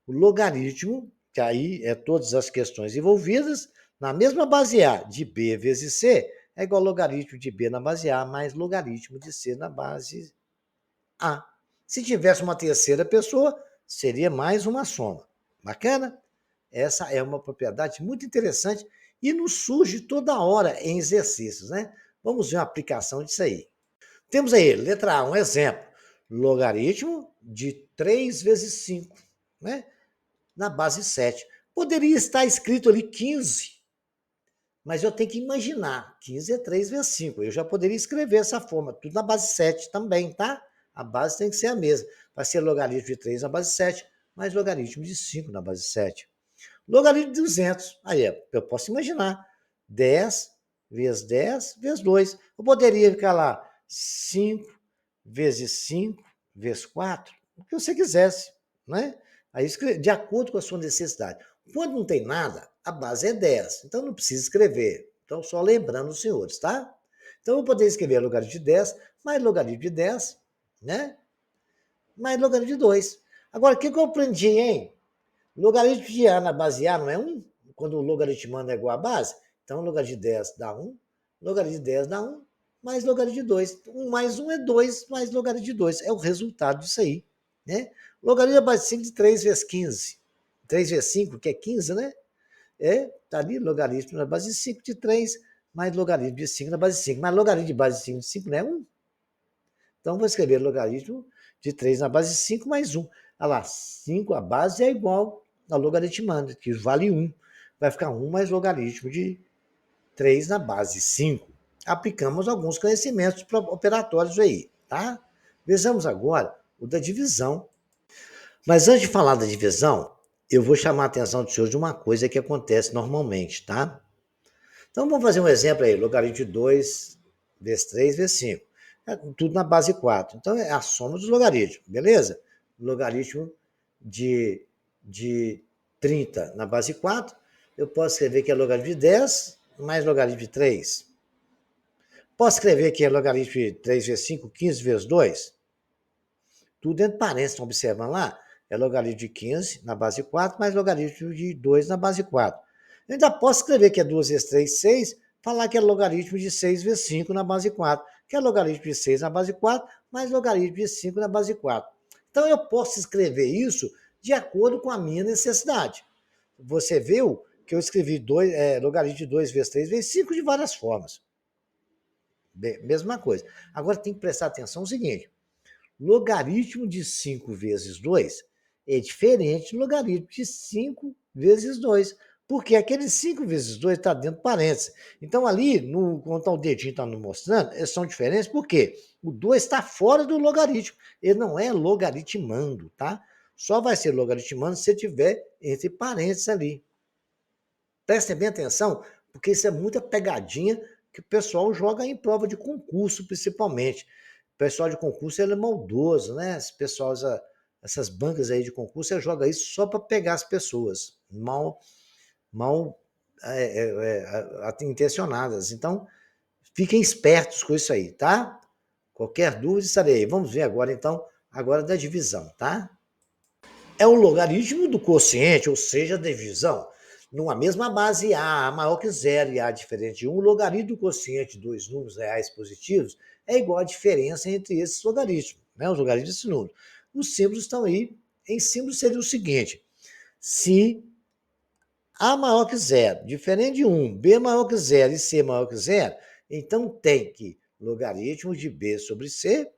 o logaritmo, que aí é todas as questões envolvidas, na mesma base A de B vezes C, é igual ao logaritmo de B na base A mais logaritmo de C na base A. Se tivesse uma terceira pessoa, seria mais uma soma. Bacana? Essa é uma propriedade muito interessante e nos surge toda hora em exercícios, né? Vamos ver uma aplicação disso aí. Temos aí, letra A, um exemplo. Logaritmo de 3 vezes 5, né? Na base 7. Poderia estar escrito ali 15, mas eu tenho que imaginar. 15 é 3 vezes 5. Eu já poderia escrever essa forma, tudo na base 7 também, tá? A base tem que ser a mesma. Vai ser logaritmo de 3 na base 7, mais logaritmo de 5 na base 7. Logaritmo de 200. Aí, eu posso imaginar. 10 vezes 10 vezes 2. Eu poderia ficar lá 5 vezes 5 vezes 4, o que você quisesse, né? Aí, de acordo com a sua necessidade. Quando não tem nada, a base é 10. Então, não precisa escrever. Então, só lembrando os senhores, tá? Então, eu vou poder escrever logaritmo de 10 mais logaritmo de 10, né? Mais logaritmo de 2. Agora, o que eu aprendi, hein? Logaritmo de A na base A não é 1? Quando o logaritmando é igual à base? Então, logaritmo de 10 dá 1, logaritmo de 10 dá 1, mais logaritmo de 2. 1 mais 1 é 2, mais logaritmo de 2. É o resultado disso aí. Né? Logaritmo da base 5 de 3 vezes 15. 3 vezes 5, que é 15, né? Tá ali, logaritmo na base 5 de 3, mais logaritmo de 5 na base 5. Mas logaritmo de base 5 de 5 não é 1? Então, vou escrever logaritmo de 3 na base 5 mais 1. Olha lá, 5, a base é igual a logaritmanda, que vale 1. Vai ficar 1 mais logaritmo de 3 na base 5. Aplicamos alguns conhecimentos operatórios aí, tá? Vejamos agora o da divisão. Mas antes de falar da divisão, eu vou chamar a atenção dos senhores de uma coisa que acontece normalmente, tá? Então, vamos fazer um exemplo aí. Logaritmo de 2 vezes 3 vezes 5. Tudo na base 4. Então, é a soma dos logaritmos, beleza? Logaritmo de 30 na base 4, eu posso escrever que é logaritmo de 10 mais logaritmo de 3. Posso escrever que é logaritmo de 3 vezes 5, 15 vezes 2. Tudo dentro de parênteses, estão observando lá? É logaritmo de 15 na base 4 mais logaritmo de 2 na base 4. Eu ainda posso escrever que é 2 vezes 3, 6, falar que é logaritmo de 6 vezes 5 na base 4, que é logaritmo de 6 na base 4, mais logaritmo de 5 na base 4. Então, eu posso escrever isso de acordo com a minha necessidade. Você viu que eu escrevi logaritmo de 2 vezes 3 vezes 5 de várias formas. Mesma coisa. Agora, tem que prestar atenção no seguinte. Logaritmo de 5 vezes 2 é diferente do logaritmo de 5 vezes 2, porque aquele 5 vezes 2 está dentro de parênteses. Então, ali, quando o dedinho está nos mostrando, eles são diferentes porque o 2 está fora do logaritmo. Ele não é logaritmando, tá? Só vai ser logaritmando se tiver entre parênteses ali. Prestem bem atenção, porque isso é muita pegadinha que o pessoal joga em prova de concurso, principalmente. O pessoal de concurso ele é maldoso, né? Esse pessoal, essas bancas aí de concurso, joga isso só para pegar as pessoas mal intencionadas. Então, fiquem espertos com isso aí, tá? Qualquer dúvida, estarei aí. Vamos ver agora, então, agora da divisão, tá? é o logaritmo do quociente, ou seja, a divisão. Numa mesma base A maior que zero e A diferente de 1, o logaritmo do quociente de dois números reais positivos é igual à diferença entre esses logaritmos, né? Os logaritmos desses números. Os símbolos estão aí. Em símbolo seria o seguinte: se A maior que zero, diferente de 1, B maior que zero e C maior que zero, então tem que logaritmo de B sobre C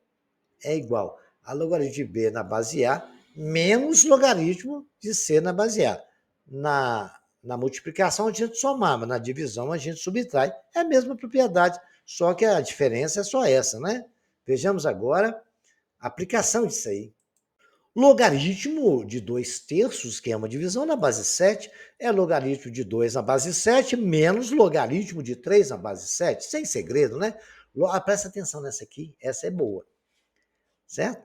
é igual a logaritmo de B na base A menos logaritmo de C na base A. Na multiplicação a gente somava, na divisão a gente subtrai. É a mesma propriedade, só que a diferença é só essa, né? Vejamos agora a aplicação disso aí. Logaritmo de 2 terços, que é uma divisão na base 7, é logaritmo de 2 na base 7 menos logaritmo de 3 na base 7. Sem segredo, né? Presta atenção nessa aqui, essa é boa. Certo?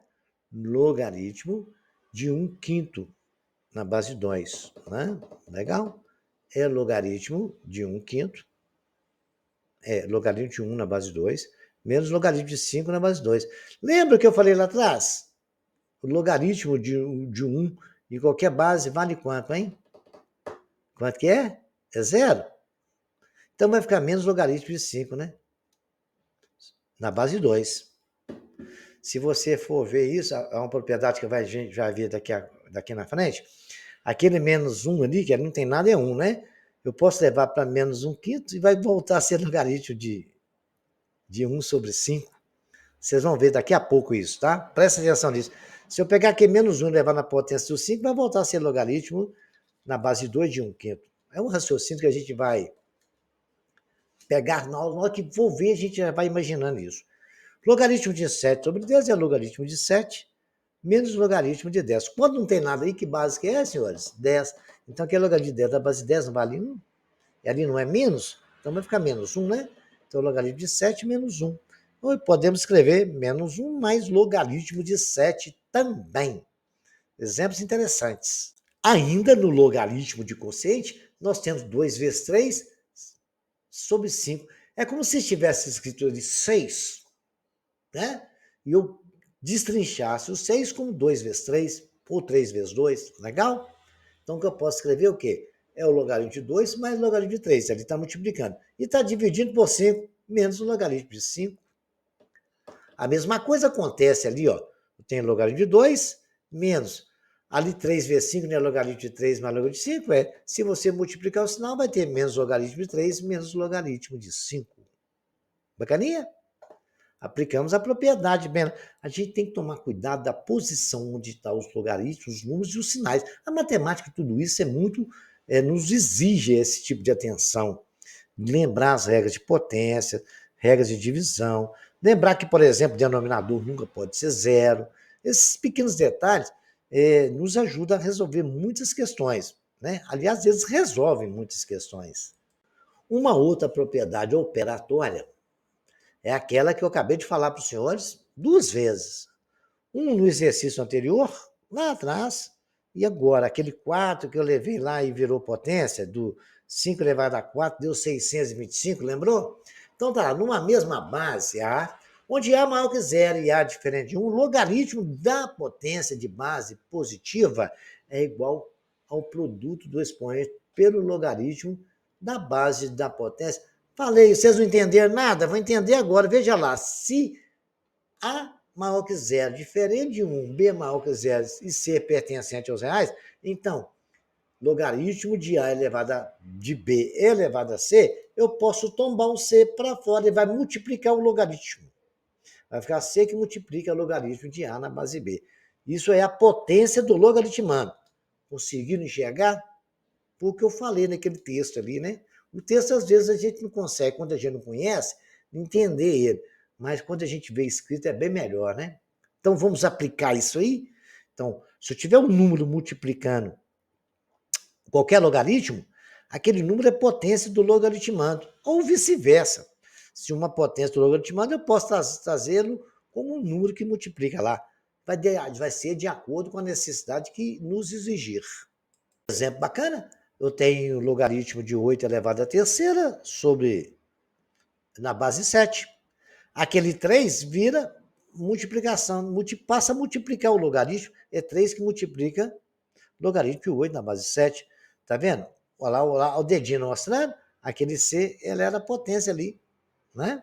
Logaritmo de 1/5 na base 2. Né? Legal? É logaritmo de 1/5. É logaritmo de 1 na base 2, menos logaritmo de 5 na base 2. Lembra que eu falei lá atrás? O logaritmo de 1 em qualquer base vale quanto, hein? Quanto que é? É zero? Então vai ficar menos logaritmo de 5, né? Na base 2. Se você for ver isso, é uma propriedade que a gente vai ver daqui na frente. Aquele menos 1 ali, que não tem nada, é 1, né? Eu posso levar para menos 1/5 e vai voltar a ser logaritmo de 1 sobre 5. Vocês vão ver daqui a pouco isso, tá? Presta atenção nisso. Se eu pegar aqui menos 1 e levar na potência do 5, vai voltar a ser logaritmo na base de 2 de 1/5. É um raciocínio que a gente vai pegar, na hora que for ver, a gente já vai imaginando isso. Logaritmo de 7 sobre 10 é logaritmo de 7 menos logaritmo de 10. Quando não tem nada aí, que base que é, senhores? 10. Então, aqui é logaritmo de 10 da base de 10 não vale 1? E ali não é menos? Então vai ficar menos 1, né? Então, logaritmo de 7 menos 1. Ou podemos escrever menos 1 mais logaritmo de 7 também. Exemplos interessantes. Ainda no logaritmo de quociente, nós temos 2 vezes 3 sobre 5. É como se estivesse escrito ali 6, né? E eu destrinchasse o 6 como 2 vezes 3 ou 3 vezes 2. Legal? Então, o que eu posso escrever é o quê? É o logaritmo de 2 mais o logaritmo de 3. Ele está multiplicando. E está dividindo por 5 menos o logaritmo de 5. A mesma coisa acontece ali, ó. Eu tenho logaritmo de 2 menos. Ali 3 vezes 5 não é logaritmo de 3 mais logaritmo de 5? É. Se você multiplicar o sinal, vai ter menos logaritmo de 3 menos logaritmo de 5. Bacaninha? Aplicamos a propriedade, Bena. A gente tem que tomar cuidado da posição onde estão os logaritmos, os números e os sinais. A matemática, tudo isso é muito, nos exige esse tipo de atenção. Lembrar as regras de potência, regras de divisão. Lembrar que, por exemplo, o denominador nunca pode ser zero. Esses pequenos detalhes nos ajudam a resolver muitas questões. Né? Aliás, eles resolvem muitas questões. Uma outra propriedade operatória é aquela que eu acabei de falar para os senhores 2 vezes. Um no exercício anterior, lá atrás, e agora, aquele 4 que eu levei lá e virou potência, do 5 elevado a 4 deu 625, lembrou? Então tá lá, numa mesma base A, onde A maior que zero e A diferente de 1, o logaritmo da potência de base positiva é igual ao produto do expoente pelo logaritmo da base da potência. Falei, vocês não entenderam nada? Vão entender agora. Veja lá, se A maior que zero, diferente de 1, B maior que zero e C pertencente aos reais, então, logaritmo de A elevado a de B elevado a C, eu posso tombar o C para fora e vai multiplicar o logaritmo. Vai ficar C que multiplica o logaritmo de A na base B. Isso é a potência do logaritmando. Conseguiram enxergar? Porque eu falei naquele texto ali, né? O texto, às vezes, a gente não consegue, quando a gente não conhece, entender ele. Mas quando a gente vê escrito, é bem melhor, né? Então, vamos aplicar isso aí? Então, se eu tiver um número multiplicando qualquer logaritmo, aquele número é potência do logaritmando, ou vice-versa. Se uma potência do logaritmando, eu posso trazê-lo como um número que multiplica lá. Vai ser de acordo com a necessidade que nos exigir. Exemplo bacana, eu tenho o logaritmo de 8 elevado à terceira sobre na base 7. Aquele 3 vira multiplicação, passa a multiplicar o logaritmo, é 3 que multiplica logaritmo de 8 na base 7. Tá vendo? Olha lá o dedinho mostrando, aquele C, ele era a potência ali, né?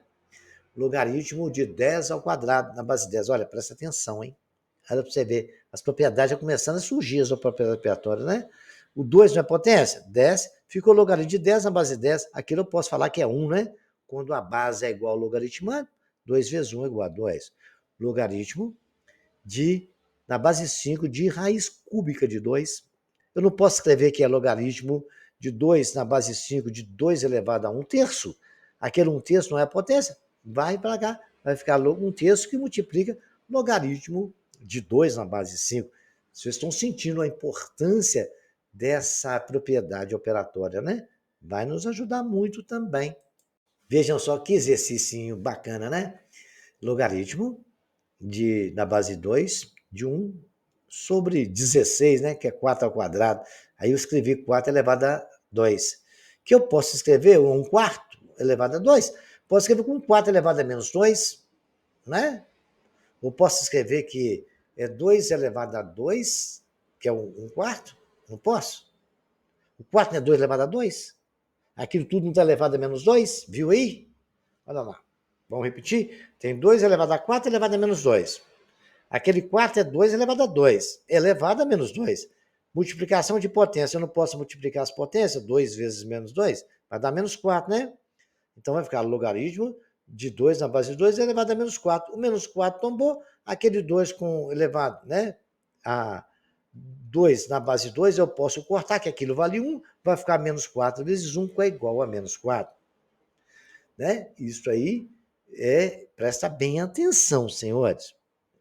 Logaritmo de 10 ao quadrado na base 10. Olha, presta atenção, hein? Olha para você ver, as propriedades já começando a surgir, as propriedades operatórias, né? O 2 não é potência? 10. Ficou logaritmo de 10 na base 10. Aquilo eu posso falar que é 1, né? Quando a base é igual ao logaritmando, 2 vezes 1 é igual a 2. Logaritmo na base 5, de raiz cúbica de 2. Eu não posso escrever que é logaritmo de 2 na base 5 de 2 elevado a 1 terço. Aquele 1 terço não é a potência? Vai para cá, vai ficar 1 terço que multiplica logaritmo de 2 na base 5. Vocês estão sentindo a importância dessa propriedade operatória, né? Vai nos ajudar muito também. Vejam só que exercício bacana, né? Logaritmo na base 2 de 1 sobre 16, né? Que é 4 ao quadrado. Aí eu escrevi 4 elevado a 2. Que eu posso escrever 1 quarto elevado a 2. Posso escrever com 4 elevado a menos 2, né? Ou posso escrever que é 2 elevado a 2, que é 1 quarto? Não posso? O quarto não é 2 elevado a 2? Aquilo tudo não está elevado a menos 2? Viu aí? Olha lá. Vamos repetir? Tem 2 elevado a 4 elevado a menos 2. Aquele 4 é 2 elevado a 2, elevado a menos 2. Multiplicação de potência, eu não posso multiplicar as potências, 2 vezes menos 2, vai dar menos 4, né? Então vai ficar logaritmo de 2 na base de 2 elevado a menos 4. O menos 4 tombou, aquele 2 com elevado, né? A 2 na base de 2 eu posso cortar, que aquilo vale 1, vai ficar menos 4 vezes 1, que é igual a menos 4. Né? Isso aí presta bem atenção, senhores.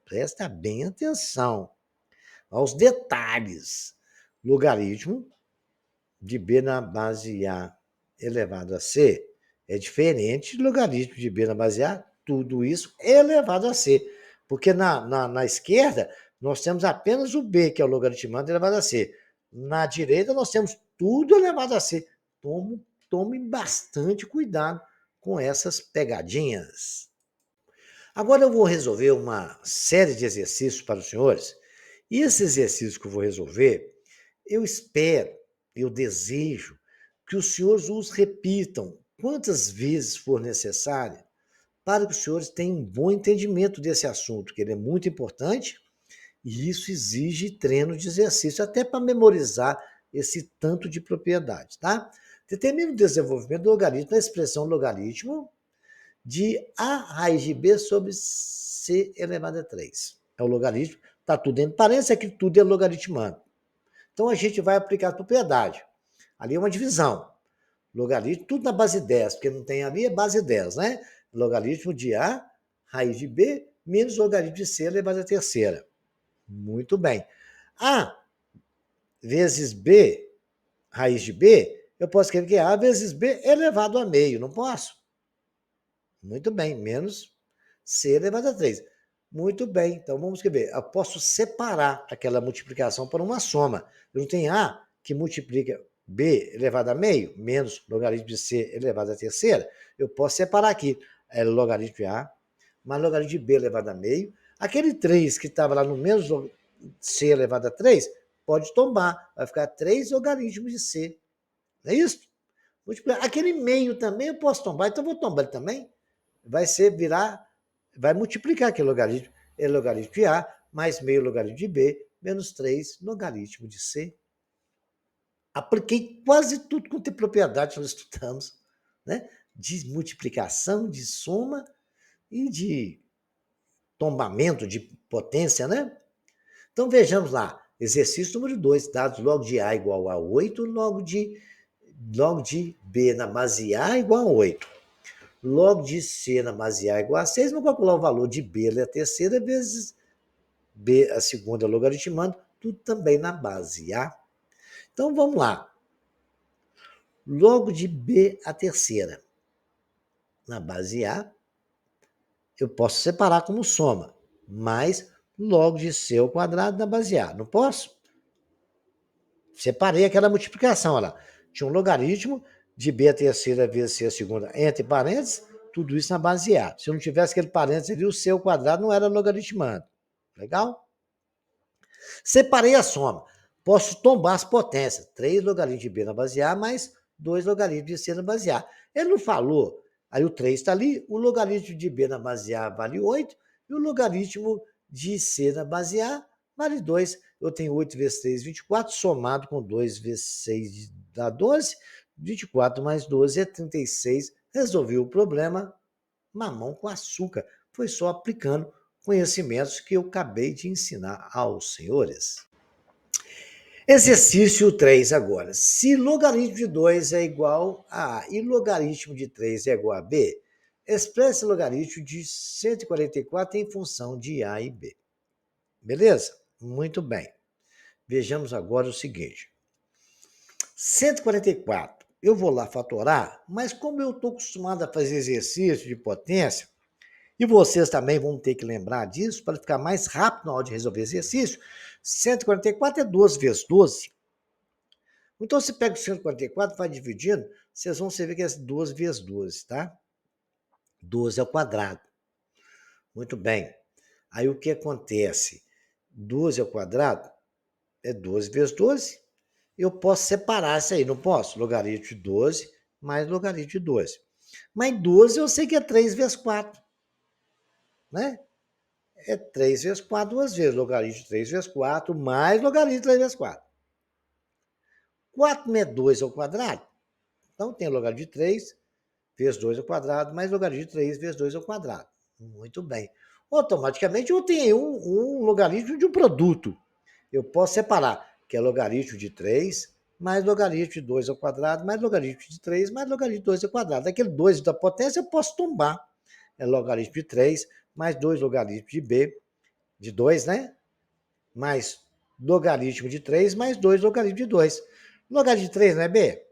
Presta bem atenção aos detalhes. Logaritmo de B na base A elevado a C é diferente de logaritmo de B na base A, tudo isso elevado a C. Porque na esquerda, nós temos apenas o B, que é o logaritmando elevado a C. Na direita, nós temos tudo elevado a C. Tome bastante cuidado com essas pegadinhas. Agora eu vou resolver uma série de exercícios para os senhores. E esse exercício que eu vou resolver, eu espero, eu desejo que os senhores os repitam quantas vezes for necessário para que os senhores tenham um bom entendimento desse assunto, que ele é muito importante e isso exige treino de exercício, até para memorizar esse tanto de propriedade, tá? Determina o desenvolvimento do logaritmo na expressão logaritmo de A raiz de B sobre C elevado a 3. É o logaritmo, está tudo dentro. Parece que tudo é logaritmando. Então a gente vai aplicar a propriedade. Ali é uma divisão. Logaritmo, tudo na base 10, porque não tem ali, é base 10, né? Logaritmo de A raiz de B menos logaritmo de C elevado a terceira. Muito bem. A vezes B raiz de B, eu posso escrever que é A vezes B elevado a meio, não posso? Muito bem, menos C elevado a 3. Muito bem, então vamos escrever. Eu posso separar aquela multiplicação por uma soma. Eu não tenho A que multiplica B elevado a meio, menos logaritmo de C elevado a terceira. Eu posso separar aqui. É logaritmo de A, mais logaritmo de B elevado a meio. Aquele 3 que estava lá no menos C elevado a 3, pode tombar. Vai ficar 3 logaritmos de C. Não é isso? Aquele meio também eu posso tombar, então eu vou tombar ele também. Vai multiplicar aquele logaritmo. É logaritmo de A mais meio logaritmo de B menos 3 logaritmo de C. Apliquei quase tudo com propriedade que nós estudamos, né? De multiplicação, de soma e de tombamento, de potência, né? Então vejamos lá. Exercício número 2, dados log de A igual a 8, log de B na base A igual a 8. Log de C na base A igual a 6, vamos calcular o valor de B, a terceira, vezes B, a segunda, logaritmando, tudo também na base A. Então, vamos lá. Log de B, a terceira, na base A, eu posso separar como soma, mais log de C ao quadrado na base A. Não posso? Separei aquela multiplicação, olha lá. Tinha um logaritmo de B a terceira vezes C a segunda, entre parênteses, tudo isso na base A. Se eu não tivesse aquele parênteses ali, o C ao quadrado não era logaritmando. Legal? Separei a soma. posso tombar as potências. 3 logaritmos de b na base A mais 2 logaritmos de c na base A. Ele não falou. Aí o 3 está ali, o logaritmo de b na base A vale 8, e o logaritmo de c na base A vale 2. Eu tenho 8 vezes 3, 24, somado com 2 vezes 6 dá 12. 24 mais 12 é 36. Resolvi o problema, mamão com açúcar. Foi só aplicando conhecimentos que eu acabei de ensinar aos senhores. Exercício 3 agora. Se logaritmo de 2 é igual a A e logaritmo de 3 é igual a B, expresse o logaritmo de 144 em função de A e B. Beleza? Muito bem. Vejamos agora o seguinte. 144, eu vou lá fatorar, mas como eu estou acostumado a fazer exercício de potência, e vocês também vão ter que lembrar disso para ficar mais rápido na hora de resolver exercício, 144 é 2 vezes 12. Então, você pega o 144, vai dividindo, vocês vão ver que é 12 vezes 12, tá? 12 ao quadrado. Muito bem. Aí, o que acontece? 12 ao quadrado é 12 vezes 12. Eu posso separar isso aí, não posso? Logaritmo de 12 mais logaritmo de 12. Mas 12 eu sei que é 3 vezes 4. Né? É 3 vezes 4 duas vezes. Logaritmo de 3 vezes 4 mais logaritmo de 3 vezes 4. 4 menos 2 ao quadrado. Então, tem logaritmo de 3 vezes 2 ao quadrado mais logaritmo de 3 vezes 2 ao quadrado. Muito bem. Automaticamente, eu tenho um logaritmo de um produto. Eu posso separar, que é logaritmo de 3 mais logaritmo de 2 ao quadrado mais logaritmo de 3 mais logaritmo de 2 ao quadrado. Aquele 2 da potência eu posso tombar. É logaritmo de 3 mais 2 logaritmos de b, de 2, né? Mais logaritmo de 3 mais 2 logaritmo de 2. Logaritmo de 3 não é b?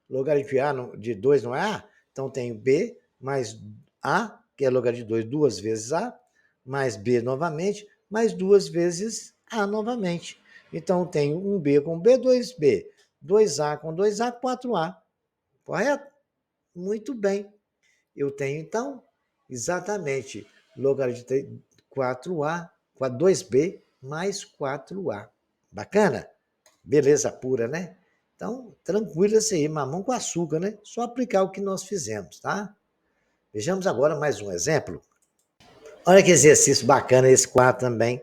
Logaritmo de A de 2 não é A? Então, tenho B mais A, que é logaritmo de 2, duas vezes A, mais B novamente, mais 2 vezes A novamente. Então, tenho 1B com B, 2B. 2A com 2A, 4A. Correto? Muito bem. Eu tenho, então, exatamente, logaritmo de 4A, 2B mais 4A. Bacana? Beleza pura, né? Então, tranquilo isso aí, mamão com açúcar, né? Só aplicar o que nós fizemos, tá? Vejamos agora mais um exemplo. Olha que exercício bacana esse 4 também.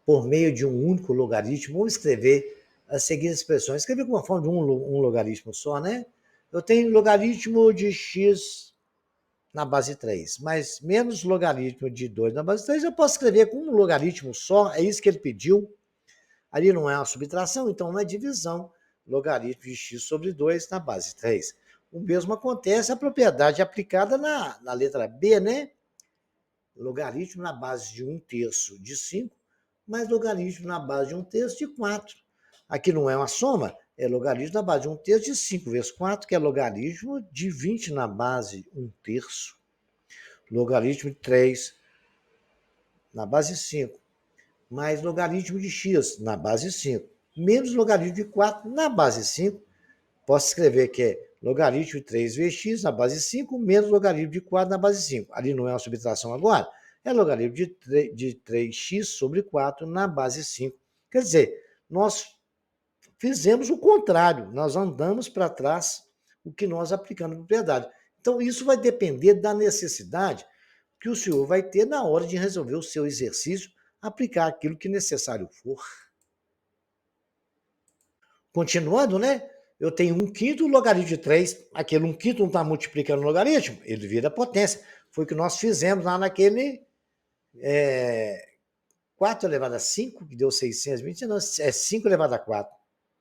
Por meio de um único logaritmo, vamos escrever as seguintes expressões. Escrever com uma forma de um logaritmo só, né? Eu tenho logaritmo de x na base 3, mas menos logaritmo de 2 na base 3, eu posso escrever com um logaritmo só, é isso que ele pediu. Ali não é uma subtração, então não é divisão. Logaritmo de x sobre 2 na base 3. O mesmo acontece a propriedade aplicada na letra B, né? Logaritmo na base de 1/3 de 5, mais logaritmo na base de 1/3 de 4. Aqui não é uma soma, é logaritmo na base de 1/3 de 5 vezes 4, que é logaritmo de 20 na base 1/3. Logaritmo de 3 na base 5, mais logaritmo de x na base 5, menos logaritmo de 4 na base 5. Posso escrever que é logaritmo de 3 vezes x na base 5, menos logaritmo de 4 na base 5. Ali não é uma subtração agora, é logaritmo de 3x sobre 4 na base 5. Quer dizer, nós fizemos o contrário, nós andamos para trás o que nós aplicamos na propriedade. Então, isso vai depender da necessidade que o senhor vai ter na hora de resolver o seu exercício, aplicar aquilo que necessário for. Continuando, né? Eu tenho 1/5 logaritmo de 3, aquele 1/5 não está multiplicando o logaritmo, ele vira potência. Foi o que nós fizemos lá naquele 4 elevado a 5, que deu 625, é 5 elevado a 4,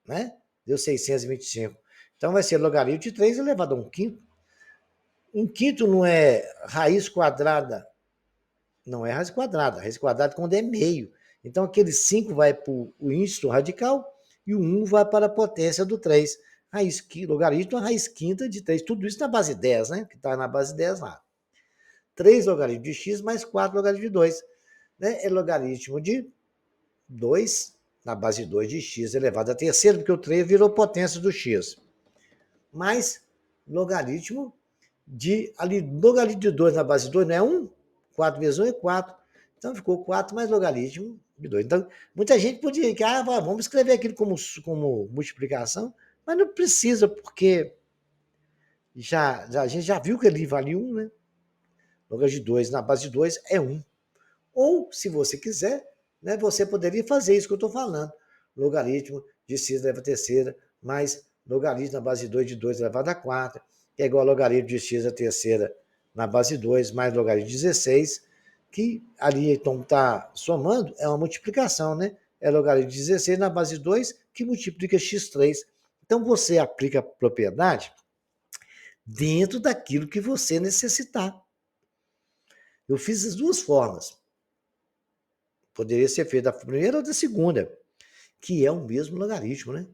né? Deu 625. Então vai ser logaritmo de 3 elevado a 1/5. 1/5 não é raiz quadrada. Não é raiz quadrada. Raiz quadrada quando é meio. Então aquele 5 vai para o índice do radical e o 1 vai para a potência do 3. Logaritmo é a raiz quinta de 3. Tudo isso na base 10, né? Que está na base 10 lá. 3 logaritmo de x mais 4 logaritmo de 2. Né? É logaritmo de 2 na base 2 de x elevado a terceiro, porque o 3 virou potência do x. Mais logaritmo logaritmo de 2 na base 2 não é 1? 4 vezes 1 é 4. Então ficou 4 mais logaritmo de 2. Então, muita gente podia que vamos escrever aquilo como multiplicação, mas não precisa, porque a gente já viu que ali vale 1, né? Logaritmo de 2 na base de 2 é 1. Ou, se você quiser, né, você poderia fazer isso que eu estou falando. Logaritmo de x elevado à terceira mais logaritmo na base de 2 elevado à quarta, que é igual a logaritmo de x à terceira na base de 2 mais logaritmo de 16, que ali então está somando, é uma multiplicação, né? É logaritmo de 16 na base de 2 que multiplica x3. Então você aplica a propriedade dentro daquilo que você necessitar. Eu fiz as duas formas. Poderia ser feito da primeira ou da segunda, que é o mesmo logaritmo, né?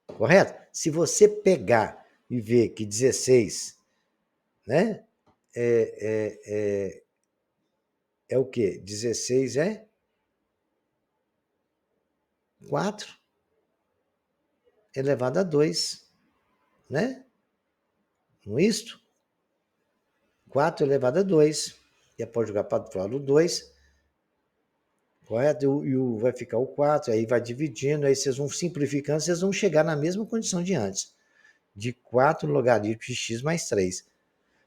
Correto? Se você pegar e ver que 16, né? É o quê? 16 é 4 elevado a 2, né? Não é isto? 4 elevado a 2. E pode jogar para fora o 2, correto? Vai ficar o 4, aí vai dividindo, aí vocês vão simplificando, vocês vão chegar na mesma condição de antes, de 4 logaritmos de x mais 3.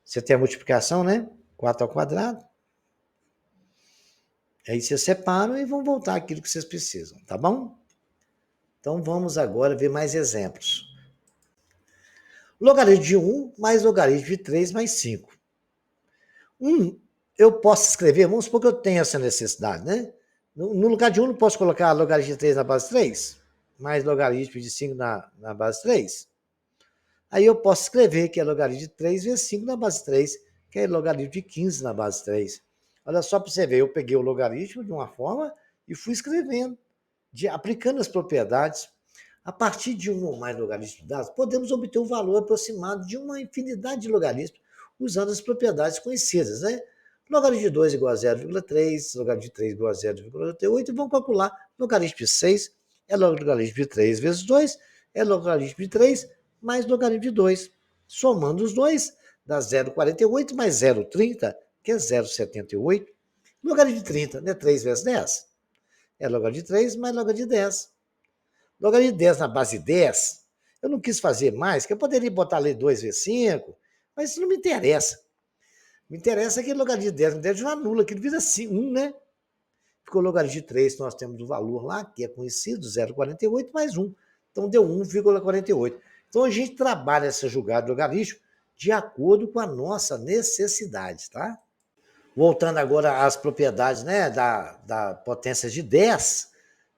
Você tem a multiplicação, né? 4 ao quadrado. Aí vocês separam e vão voltar aquilo que vocês precisam, tá bom? Então vamos agora ver mais exemplos. Logaritmo de 1 mais logaritmo de 3 mais 5. 1, eu posso escrever, vamos supor que eu tenho essa necessidade, né? No lugar de 1, não posso colocar logaritmo de 3 na base 3, mais logaritmo de 5 na base 3. Aí eu posso escrever que é logaritmo de 3 vezes 5 na base 3, que é logaritmo de 15 na base 3. Olha só para você ver, eu peguei o logaritmo de uma forma e fui escrevendo, aplicando as propriedades. A partir de um ou mais logaritmos dados, podemos obter um valor aproximado de uma infinidade de logaritmos usando as propriedades conhecidas, né? Logaritmo de 2 igual a 0,3, logaritmo de 3 igual a 0,8, e vamos calcular logaritmo de 6, é logaritmo de 3 vezes 2, é logaritmo de 3 mais logaritmo de 2. Somando os dois, dá 0,48 mais 0,30, que é 0,78. Logaritmo de 30, né? 3 vezes 10. É logaritmo de 3 mais logaritmo de 10. Logaritmo de 10 na base de 10, eu não quis fazer mais, que eu poderia botar ali 2 vezes 5, mas isso não me interessa. Me interessa que logaritmo de 10, no 10 já anula, que ele vira 1, né? Ficou logaritmo de 3, nós temos o valor lá, que é conhecido, 0,48 mais 1. Então deu 1,48. Então a gente trabalha essa jogada de logaritmo de acordo com a nossa necessidade, tá? Voltando agora às propriedades, né, da potência de 10,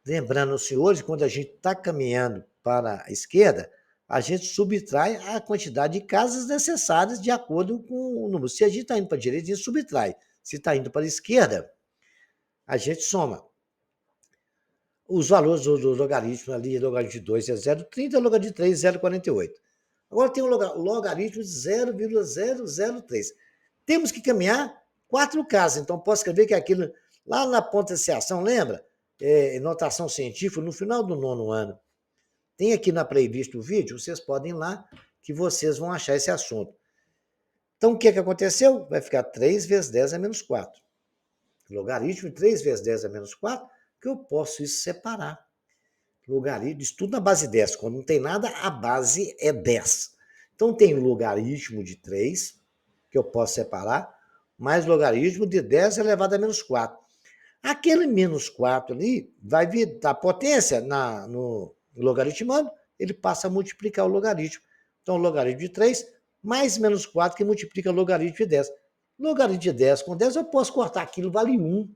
lembrando os senhores, quando a gente está caminhando para a esquerda, a gente subtrai a quantidade de casas necessárias de acordo com o número. Se a gente está indo para a direita, a gente subtrai. Se está indo para a esquerda, a gente soma. Os valores do logaritmo ali, logaritmo de 2 é 0,30, logaritmo de 3 é 0,48. Agora tem o logaritmo de 0,003. Temos que caminhar 4 casas, então posso escrever que aquilo lá na potenciação, lembra? Notação científica, no final do 9º ano. Tem aqui na playlist do vídeo, vocês podem ir lá, que vocês vão achar esse assunto. Então, o que aconteceu? Vai ficar 3 vezes 10 é menos 4. Logaritmo de 3 vezes 10 é menos 4, que eu posso isso separar. Logaritmo, isso tudo na base 10. Quando não tem nada, a base é 10. Então, tem o logaritmo de 3, que eu posso separar, mais logaritmo de 10 elevado a menos 4. Aquele menos 4 ali vai vir da potência no logaritmando, ele passa a multiplicar o logaritmo. Então, o logaritmo de 3 mais menos 4 que multiplica o logaritmo de 10. Logaritmo de 10 com 10, eu posso cortar aquilo, vale 1.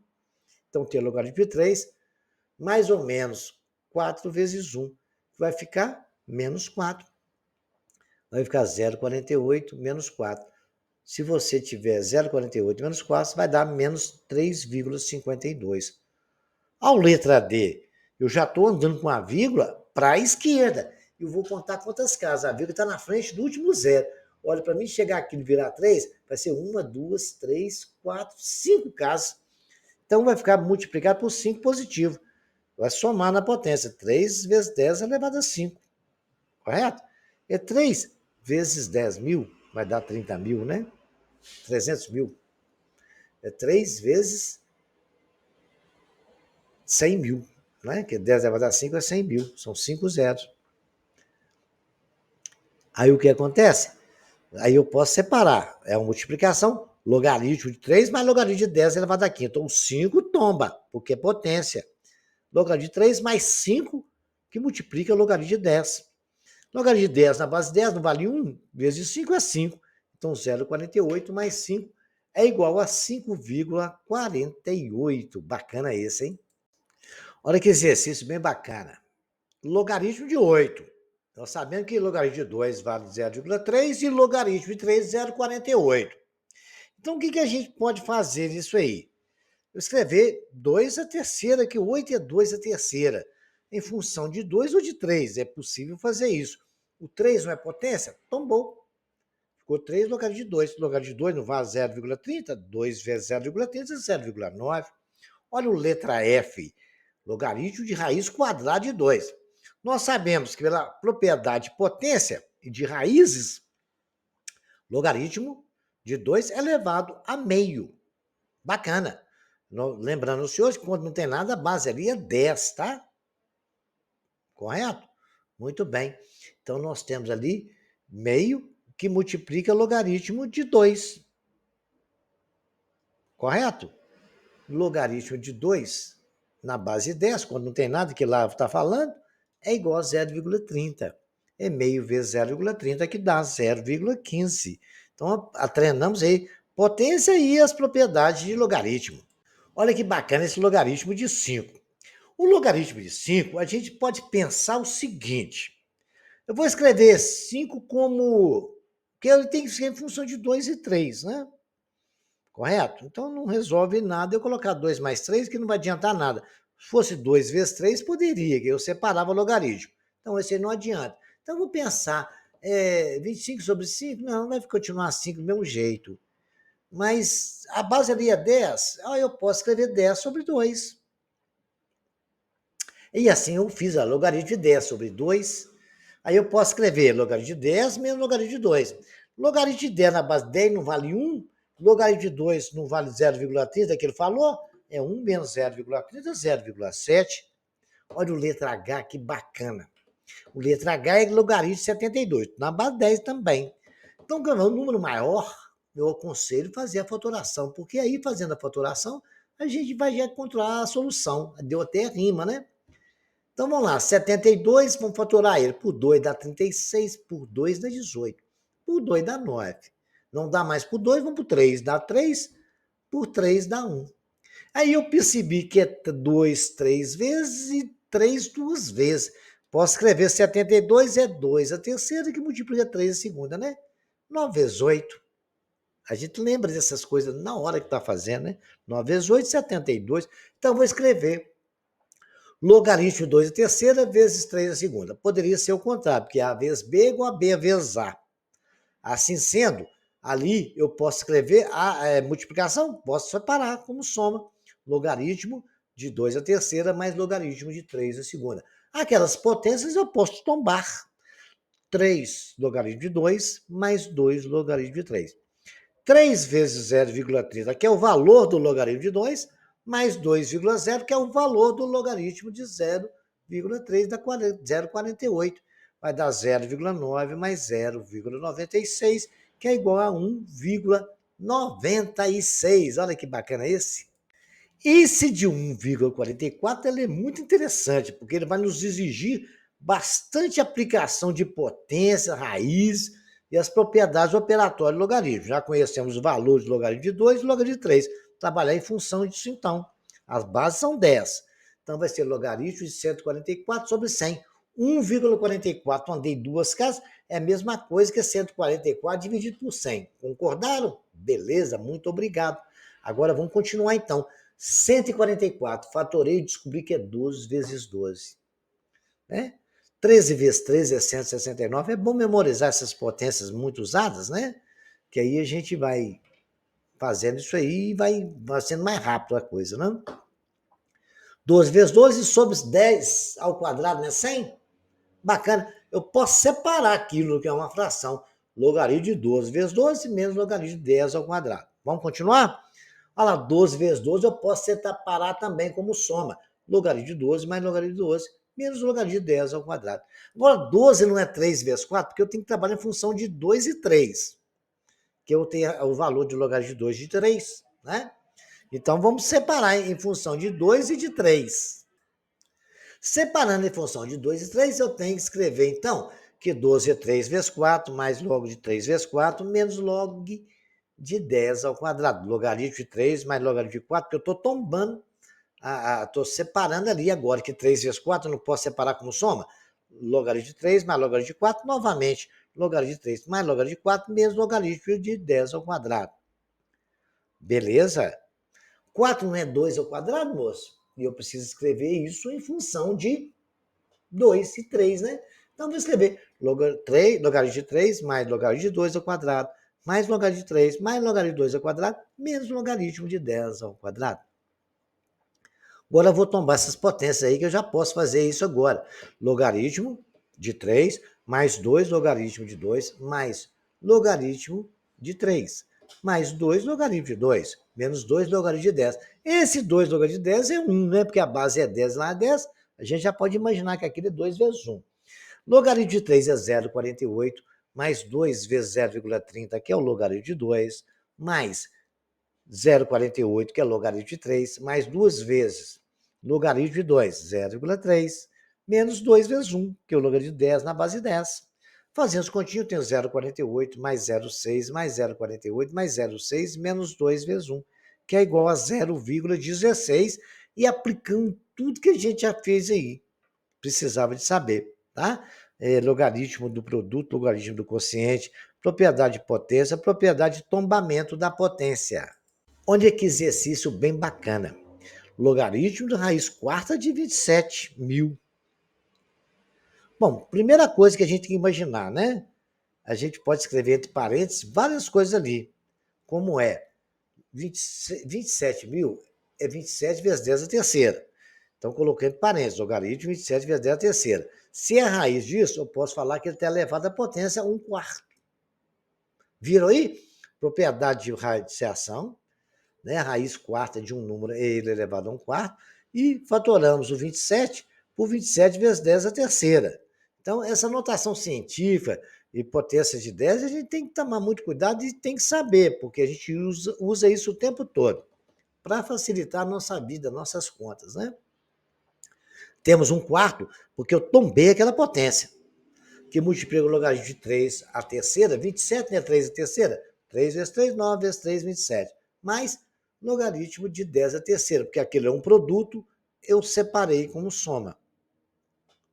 Então, tem o logaritmo de 3 mais ou menos 4 vezes 1. Vai ficar menos 4. Vai ficar 0,48 menos 4. Se você tiver 0,48 menos 4, vai dar menos 3,52. A letra D, eu já estou andando com a vírgula para a esquerda. Eu vou contar quantas casas. A vírgula está na frente do último zero. Olha, para mim chegar aqui e virar 3, vai ser 1, 2, 3, 4, 5 casas. Então vai ficar multiplicado por 5 positivo. Vai somar na potência. 3 vezes 10 elevado a 5. Correto? É 3 vezes 10 mil, vai dar 30 mil, né? 300 mil. É 3 vezes 100 mil, né? Que 10 elevado a 5 é 100 mil, são 5 zeros. Aí o que acontece? Aí eu posso separar, é uma multiplicação, logaritmo de 3 mais logaritmo de 10 elevado a 5. Então, o 5 tomba, porque é potência. Logaritmo de 3 mais 5, que multiplica o logaritmo de 10. Logaritmo de 10 na base de 10 não vale 1, vezes 5 é 5. Então, 0,48 mais 5 é igual a 5,48. Bacana esse, hein? Olha que exercício bem bacana. Logaritmo de 8. Nós sabemos que logaritmo de 2 vale 0,3 e logaritmo de 3, 0,48. Então, o que a gente pode fazer nisso aí? Eu escrever 2 a terceira, que 8 é 2 a terceira. Em função de 2 ou de 3, é possível fazer isso. O 3 não é potência? Tombou. Ficou 3 logaritmo de 2. Logaritmo de 2 não vale 0,30? 2 vezes 0,30 é 0,9. Olha o letra F. Logaritmo de raiz quadrada de 2. Nós sabemos que pela propriedade de potência e de raízes, logaritmo de 2 é elevado a meio. Bacana. Lembrando os senhores que quando não tem nada, a base ali é 10, tá? Correto? Muito bem. Então, nós temos ali meio que multiplica logaritmo de 2. Correto? Logaritmo de 2 na base 10, quando não tem nada que lá está falando, é igual a 0,30. É meio vezes 0,30 que dá 0,15. Então, treinamos aí potência e as propriedades de logaritmo. Olha que bacana esse logaritmo de 5. O logaritmo de 5, a gente pode pensar o seguinte. Eu vou escrever 5 como... Porque ele tem que ser em função de 2 e 3, né? Correto? Então não resolve nada eu colocar 2 mais 3, que não vai adiantar nada. Se fosse 2 vezes 3, poderia, que eu separava o logaritmo. Então esse aí não adianta. Então eu vou pensar, 25 sobre 5? Não, vai continuar 5 do mesmo jeito. Mas a base ali é 10, eu posso escrever 10 sobre 2. E assim eu fiz a logaritmo de 10 sobre 2. Aí eu posso escrever logaritmo de 10 menos logaritmo de 2. Logaritmo de 10 na base de 10 não vale 1. Logaritmo de 2 não vale 0,30, que ele falou. É 1 menos 0,30, 0,7. Olha o letra H, que bacana. O letra H é logaritmo de 72. Na base de 10 também. Então, ganhando um número maior, eu aconselho fazer a fatoração, porque aí, fazendo a fatoração, a gente vai já encontrar a solução. Deu até rima, né? Então vamos lá, 72, vamos fatorar ele. Por 2 dá 36, por 2 dá 18, por 2 dá 9. Não dá mais por 2, vamos por 3, dá 3, por 3 dá 1. Aí eu percebi que é 2 3 vezes e 3 duas vezes. Posso escrever 72 é 2 a terceira, que multiplica 3 a segunda, né? 9 vezes 8. A gente lembra dessas coisas na hora que está fazendo, né? 9 vezes 8, 72. Então, vou escrever logaritmo de 2 a terceira vezes 3 a segunda. Poderia ser o contrário, porque A vezes B é igual a B vezes A. Assim sendo, ali eu posso escrever a multiplicação, posso separar como soma. Logaritmo de 2 a terceira mais logaritmo de 3 a segunda. Aquelas potências eu posso tombar. 3 logaritmo de 2 mais 2 logaritmo de 3. 3 vezes 0,30, que é o valor do logaritmo de 2, mais 2,0, que é o valor do logaritmo de 0,3, dá 0,48. Vai dar 0,9 mais 0,96, que é igual a 1,96. Olha que bacana esse. Esse de 1,44 ele é muito interessante, porque ele vai nos exigir bastante aplicação de potência, raiz e as propriedades operatórias do logaritmo. Já conhecemos os valores do logaritmo de 2 e do logaritmo de 3. Trabalhar em função disso, então. As bases são 10. Então, vai ser logaritmo de 144 sobre 100. 1,44, andei duas casas, é a mesma coisa que 144 dividido por 100. Concordaram? Beleza, muito obrigado. Agora, vamos continuar, então. 144, fatorei e descobri que é 12 vezes 12. Né? 13 vezes 13 é 169. É bom memorizar essas potências muito usadas, né? Que aí a gente vai fazendo isso aí e vai sendo mais rápido a coisa, né? 12 vezes 12 sobre 10 ao quadrado, né? 100? Bacana. Eu posso separar aquilo que é uma fração. Logaritmo de 12 vezes 12 menos logaritmo de 10 ao quadrado. Vamos continuar? Olha lá, 12 vezes 12 eu posso separar também como soma. logaritmo de 12 mais logaritmo de 12 menos logaritmo de 10 ao quadrado. Agora, 12 não é 3 vezes 4, porque eu tenho que trabalhar em função de 2 e 3, que eu tenho o valor de logaritmo de 2 de 3, né? Então, vamos separar em função de 2 e de 3. Separando em função de 2 e 3, eu tenho que escrever, então, que 12 é 3 vezes 4, mais log de 3 vezes 4, menos log de 10 ao quadrado. Logaritmo de 3 mais logaritmo de 4, porque eu estou tombando, estou separando ali agora, que 3 vezes 4 eu não posso separar como soma. Logaritmo de 3 mais logaritmo de 4, novamente, logaritmo de 3 mais logaritmo de 4, menos logaritmo de 10 ao quadrado. Beleza? 4 não é 2 ao quadrado, moço? E eu preciso escrever isso em função de 2 e 3, né? Então, vou escrever logaritmo de 3 mais logaritmo de 2 ao quadrado, mais logaritmo de 3 mais logaritmo de 2 ao quadrado, menos logaritmo de 10 ao quadrado. Agora eu vou tomar essas potências aí, que eu já posso fazer isso agora. Logaritmo de 3 mais 2 logaritmo de 2 mais logaritmo de 3 mais 2 logaritmo de 2 menos 2 logaritmo de 10. Esse 2 logaritmo de 10 é 1, né? Porque a base é 10, lá é 10. A gente já pode imaginar que aquele é 2 vezes 1. Logaritmo de 3 é 0,48, mais 2 vezes 0,30, que é o logaritmo de 2, mais 0,48, que é logaritmo de 3, mais 2 vezes logaritmo de 2, 0,3, menos 2 vezes 1, que é o logaritmo de 10 na base 10. Fazendo os continhos, eu tenho 0,48 mais 0,6 mais 0,48 mais 0,6 menos 2 vezes 1, que é igual a 0,16, e aplicando tudo que a gente já fez aí, precisava de saber, tá? Logaritmo do produto, logaritmo do quociente, propriedade de potência, propriedade de tombamento da potência. Onde é que exercício bem bacana? Logaritmo da raiz quarta de 27.000. Bom, primeira coisa que a gente tem que imaginar, né? A gente pode escrever entre parênteses várias coisas ali, como é 27.000 é 27 vezes 10 a terceira. Então, coloquei entre parênteses, logaritmo 27 vezes 10 a terceira. Se é a raiz disso, eu posso falar que ele está elevado à potência 1/4. Viram aí? Propriedade de radiciação, né? A raiz quarta de um número é ele elevado a 1/4, e fatoramos o 27 por 27 vezes 10 a terceira. Então, essa notação científica e potência de 10, a gente tem que tomar muito cuidado e tem que saber, porque a gente usa isso o tempo todo, para facilitar a nossa vida, nossas contas, né? Temos 1/4, porque eu tombei aquela potência, que multiplica o logaritmo de 3 à terceira, 27 não é 3 à terceira? 3 vezes 3, 9 vezes 3, 27. Mais logaritmo de 10 à terceira, porque aquilo é um produto, eu separei como soma.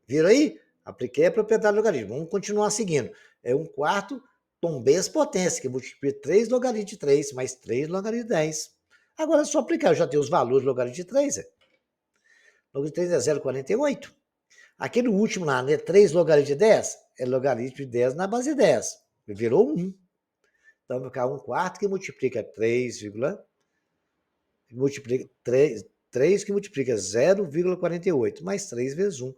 Viram aí? Apliquei a propriedade do logaritmo. Vamos continuar seguindo. É 1/4, tombei as potências, que multiplica 3 logaritmo de 3, mais 3 logaritmo de 10. Agora é só aplicar, eu já tenho os valores do logaritmo de 3. Logaritmo de 3 é 0,48. Aquele último lá, né? 3 logaritmo de 10 é logaritmo de 10 na base 10. Virou 1. Então vai ficar 1/4 que multiplica 3, multiplica 3 que multiplica 0,48, mais 3 vezes 1.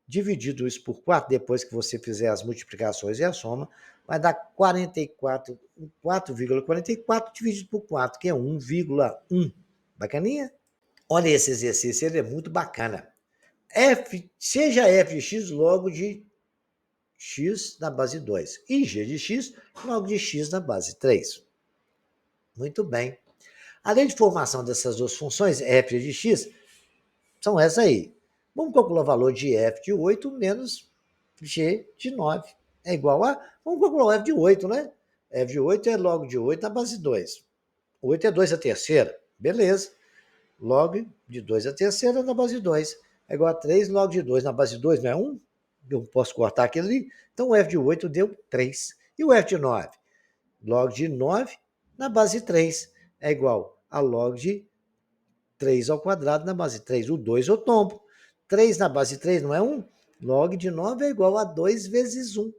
Dividido isso por 4, depois que você fizer as multiplicações e a soma, vai dar 44, 4,44 dividido por 4, que é 1,1. Bacaninha? Olha esse exercício, ele é muito bacana. Seja f de x logo de x na base 2 e g de x logo de x na base 3. Muito bem. A lei de formação dessas duas funções, f de x, são essas aí. Vamos calcular o valor de f de 8 menos g de 9. É igual a... Vamos calcular o f de 8, né? F de 8 é log de 8 na base 2. 8 é 2 a terceira. Beleza. Log de 2 a terceira na base 2. É igual a 3 log de 2 na base 2, não é 1? Eu posso cortar aquilo ali. Então, o f de 8 deu 3. E o f de 9? Log de 9 na base 3 é igual a log de 3 ao quadrado na base 3. O 2 eu tombo. 3 na base 3 não é 1? Log de 9 é igual a 2 vezes 1,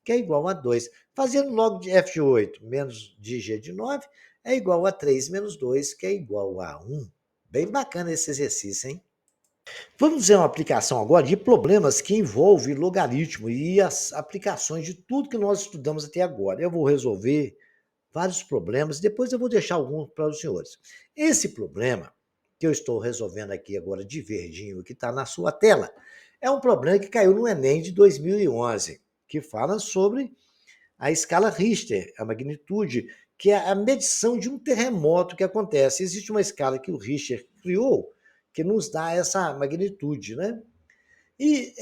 que é igual a 2. Fazendo log de f de 8 menos de g de 9 é igual a 3 menos 2, que é igual a 1. Bem bacana esse exercício, hein? Vamos fazer uma aplicação agora de problemas que envolvem logaritmo e as aplicações de tudo que nós estudamos até agora. Eu vou resolver vários problemas, depois eu vou deixar alguns para os senhores. Esse problema que eu estou resolvendo aqui agora de verdinho, que está na sua tela, é um problema que caiu no Enem de 2011, que fala sobre a escala Richter, a magnitude, que é a medição de um terremoto que acontece. Existe uma escala que o Richter criou que nos dá essa magnitude, né? E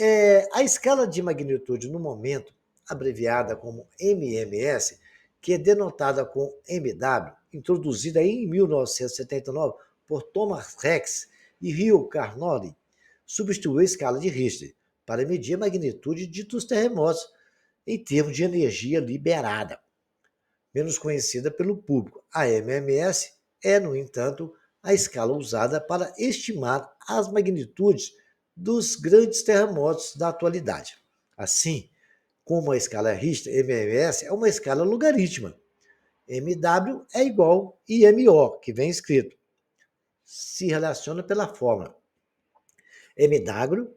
a escala de magnitude no momento, abreviada como MMS, que é denotada com MW, introduzida em 1979 por Thomas Rex e Rio Carnoli, substituiu a escala de Richter para medir a magnitude dos terremotos em termos de energia liberada, menos conhecida pelo público. A MMS é, no entanto, a escala usada para estimar as magnitudes dos grandes terremotos da atualidade. Assim, como a escala Richter, MMS é uma escala logarítmica. MW é igual a MO, que vem escrito. Se relaciona pela fórmula. MW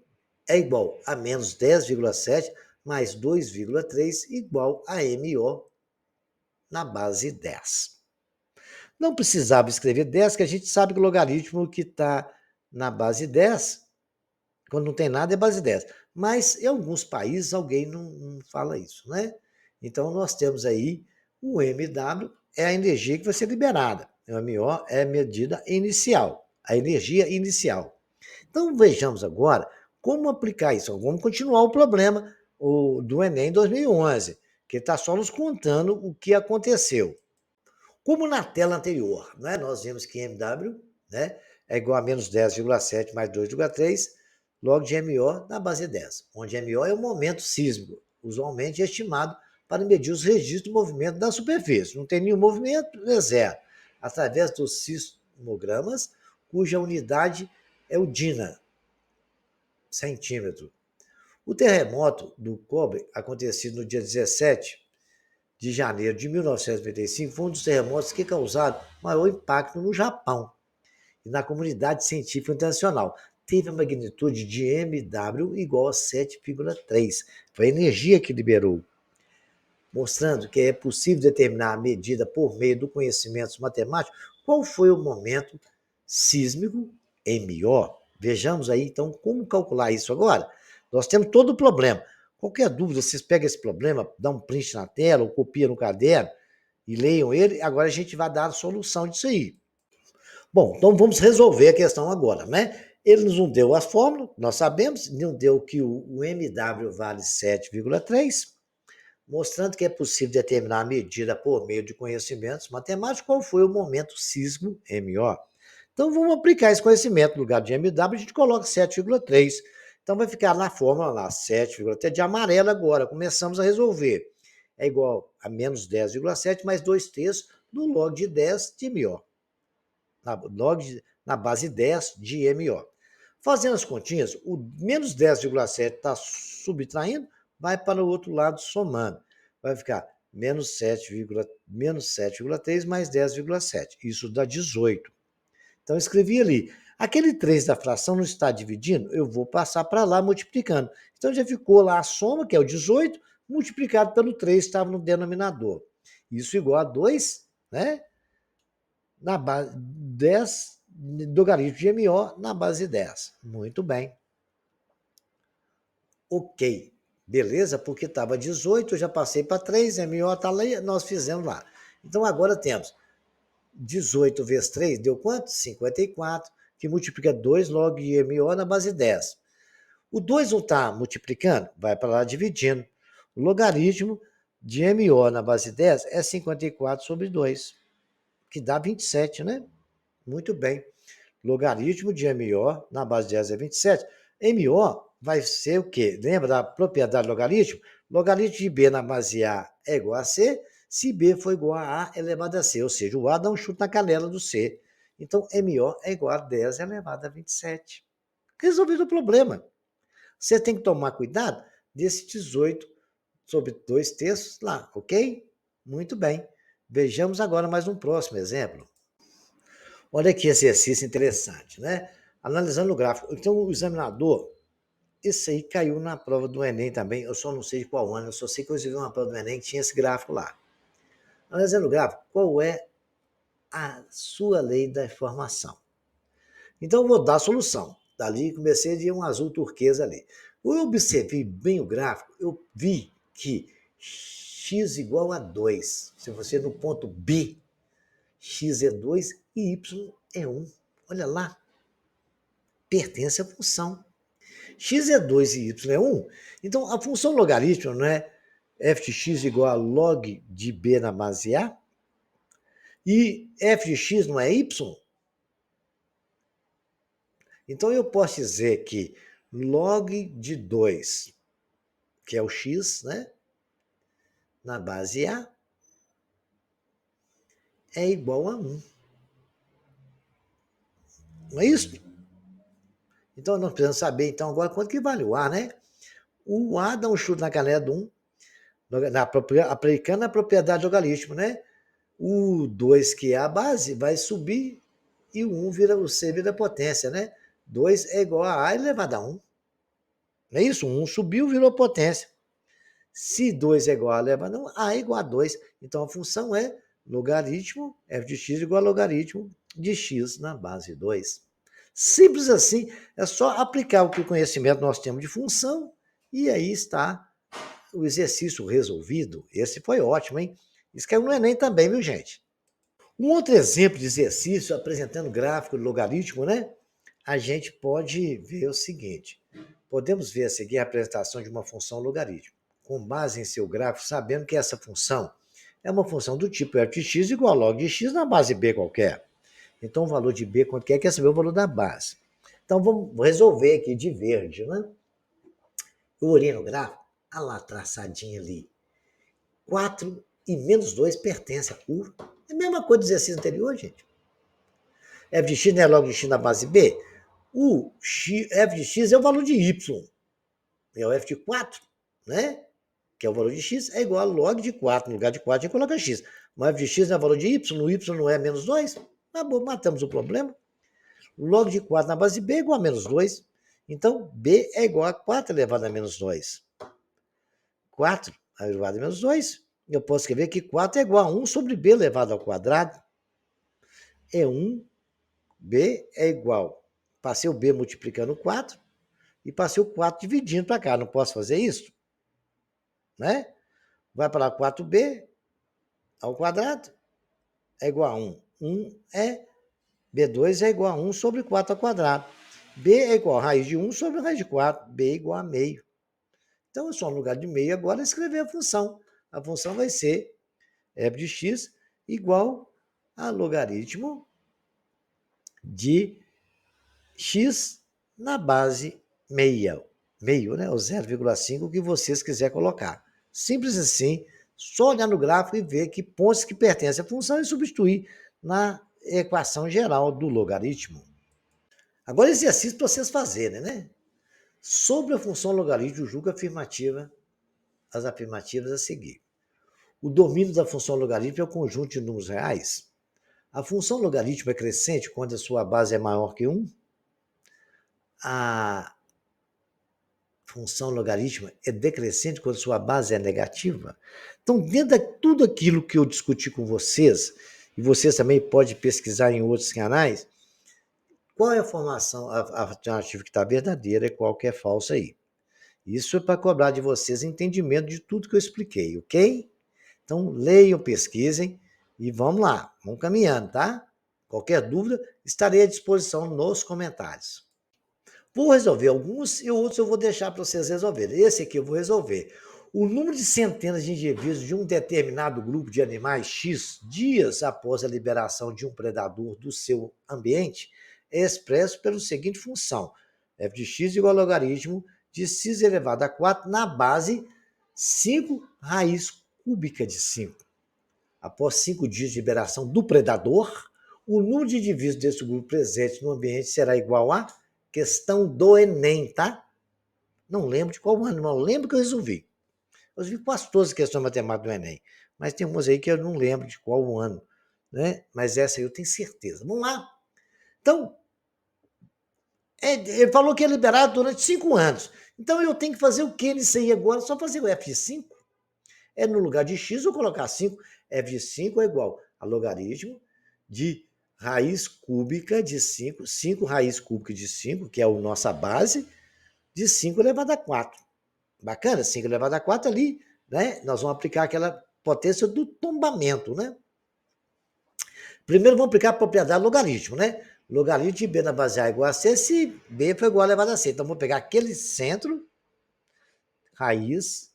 é igual a menos 10,7 mais 2,3 igual a MO na base 10. Não precisava escrever 10, que a gente sabe que o logaritmo que está na base 10, quando não tem nada, é base 10. Mas em alguns países alguém não fala isso, né? Então nós temos aí o MW é a energia que vai ser liberada. O MO é a medida inicial, a energia inicial. Então vejamos agora como aplicar isso. Vamos continuar o problema do Enem 2011, que está só nos contando o que aconteceu. Como na tela anterior, né, nós vimos que MW, né, é igual a menos 10,7 mais 2,3 log de MO na base 10, onde MO é o momento sísmico, usualmente estimado para medir os registros do movimento da superfície. Não tem nenhum movimento, é zero. Através dos sismogramas, cuja unidade é o DINA, centímetro. O terremoto do Kobe, acontecido no dia 17 de janeiro de 1995, foi um dos terremotos que causaram maior impacto no Japão e na comunidade científica internacional. Teve a magnitude de MW igual a 7,3. Foi a energia que liberou, mostrando que é possível determinar a medida por meio do conhecimento matemático. Qual foi o momento sísmico MO? Vejamos aí, então, como calcular isso agora. Nós temos todo o problema. Qualquer dúvida, vocês pegam esse problema, dão um print na tela ou copia no caderno e leiam ele. Agora a gente vai dar a solução disso aí. Bom, então vamos resolver a questão agora, né? Ele nos não deu a fórmula, nós sabemos, não deu que o MW vale 7,3, mostrando que é possível determinar a medida por meio de conhecimentos matemáticos, qual foi o momento sísmico MO. Então vamos aplicar esse conhecimento no lugar de MW, a gente coloca 7,3. Então vai ficar na fórmula lá, 7,3 de amarelo agora, começamos a resolver. É igual a menos 10,7 mais 2/3 no log de 10 de MO. Na base 10 de MO. Fazendo as continhas, o menos 10,7 está subtraindo, vai para o outro lado somando. Vai ficar menos 7,3 mais 10,7. Isso dá 18. Então, eu escrevi ali. Aquele 3 da fração não está dividindo, eu vou passar para lá multiplicando. Então, já ficou lá a soma, que é o 18, multiplicado pelo 3, estava no denominador. Isso igual a 2, né? Na base 10 do logaritmo de MO na base 10. Muito bem. Ok. Beleza? Porque estava 18, eu já passei para 3, MO está lá, nós fizemos lá. Então agora temos 18 vezes 3 deu quanto? 54, que multiplica 2 log de MO na base 10. O 2 não está multiplicando? Vai para lá dividindo. O logaritmo de MO na base 10 é 54 sobre 2, que dá 27, né? Muito bem. Logaritmo de MO na base de 10 é 27. MO vai ser o quê? Lembra da propriedade do logaritmo? Logaritmo de B na base A é igual a C, se B for igual a A elevado a C, ou seja, o A dá um chute na canela do C. Então, MO é igual a 10 elevado a 27. Resolvido o problema. Você tem que tomar cuidado desse 18 sobre 2/3 lá, ok? Muito bem. Vejamos agora mais um próximo exemplo. Olha que exercício interessante, né? Analisando o gráfico. Então, o examinador, esse aí caiu na prova do Enem também, eu só não sei de qual ano, eu só sei que eu vi uma prova do Enem que tinha esse gráfico lá. Analisando o gráfico, qual é a sua lei da informação? Então, eu vou dar a solução. Dali, comecei de um azul turquesa ali. Eu observei bem o gráfico, eu vi que x igual a 2. Se você no ponto B, x é 2 e y é 1. Olha lá, pertence à função. X é 2 e y é 1. Então, a função logarítmica não é f de x igual a log de b na base A? E f de x não é y? Então, eu posso dizer que log de 2, que é o x, né, na base A, é igual a 1. Não é isso? Então, nós precisamos saber, então, agora quanto que vale o A, né? O A dá um chute na canela do 1, aplicando a propriedade logarítmica, né? O 2, que é a base, vai subir e o 1 vira, o C vira potência, né? 2 é igual a elevado a 1. Não é isso? 1 subiu, virou potência. Se 2 é igual a elevado a 1, A é igual a 2. Então, a função é logaritmo, f de x igual a logaritmo de x na base 2. Simples assim, é só aplicar o que o conhecimento nós temos de função e aí está o exercício resolvido. Esse foi ótimo, hein? Isso caiu no Enem também, viu, gente? Um outro exemplo de exercício apresentando gráfico logaritmo, né? A gente pode ver o seguinte: podemos ver a seguir a apresentação de uma função logarítmica, com base em seu gráfico, sabendo que essa função é uma função do tipo f de x igual a log de x na base b qualquer. Então, o valor de b quanto quer saber o valor da base. Então, vamos resolver aqui de verde, né? Eu olhei no gráfico, olha lá, traçadinho ali. 4 e menos 2 pertence a curva. É a mesma coisa do exercício anterior, gente. F de x não é log de x na base B? O f de x é o valor de y. É o f de 4, né? Que é o valor de x, é igual a log de 4. No lugar de 4, a gente coloca x. Mas f de x não é o valor de y, o y não é menos 2. Tá bom, matamos o problema. Log de 4 na base B é igual a menos 2. Então, B é igual a 4 elevado a menos 2. 4 elevado a menos 2. Eu posso escrever que 4 é igual a 1 sobre B elevado ao quadrado. É 1, B é igual. Passei o B multiplicando 4 e passei o 4 dividindo para cá. Não posso fazer isso? Né? Vai para lá 4B ao quadrado é igual a 1. 1 é B2 é igual a 1 sobre 4 ao quadrado. B é igual a raiz de 1 sobre raiz de 4. B é igual a meio. Então, eu só no lugar de meio agora escrever a função. A função vai ser f de x igual a logaritmo de x na base meio, né? O 0,5 que vocês quiserem colocar. Simples assim, só olhar no gráfico e ver que pontos que pertencem à função e substituir na equação geral do logaritmo. Agora, exercício para vocês fazerem, né? Sobre a função logaritmo, julgo afirmativa, as afirmativas a seguir. O domínio da função logaritmo é o conjunto de números reais. A função logaritmo é crescente quando a sua base é maior que 1. A função logarítmica é decrescente quando sua base é negativa. Então, dentro de tudo aquilo que eu discuti com vocês, e vocês também podem pesquisar em outros canais, qual é a formação alternativa que está verdadeira e qual que é falsa aí. Isso é para cobrar de vocês entendimento de tudo que eu expliquei, ok? Então, leiam, pesquisem e vamos lá, vamos caminhando, tá? Qualquer dúvida, estarei à disposição nos comentários. Vou resolver alguns e outros eu vou deixar para vocês resolverem. Esse aqui eu vou resolver. O número de centenas de indivíduos de um determinado grupo de animais X dias após a liberação de um predador do seu ambiente é expresso pela seguinte função: f de x igual ao logaritmo de x elevado a 4 na base 5 raiz cúbica de 5. Após 5 dias de liberação do predador, o número de indivíduos desse grupo presente no ambiente será igual a questão do Enem, tá? Não lembro de qual ano, não lembro que eu resolvi. Eu resolvi quase todas as questões matemáticas do Enem, mas tem umas aí que eu não lembro de qual ano, né? Mas essa aí eu tenho certeza. Vamos lá. Então, ele falou que é liberado durante 5 anos. Então, eu tenho que fazer o que nisso aí agora? Só fazer o f de 5. No lugar de x, eu colocar 5. F de 5 é igual a logaritmo de raiz cúbica de 5, 5 raiz cúbica de 5, que é a nossa base, de 5 elevado a 4. Bacana? 5 elevado a 4 ali, né? Nós vamos aplicar aquela potência do tombamento, né? Primeiro vamos aplicar a propriedade logaritmo, né? Logaritmo de b na base a igual a c, se b for igual a elevado a c. Então, vamos pegar aquele centro, raiz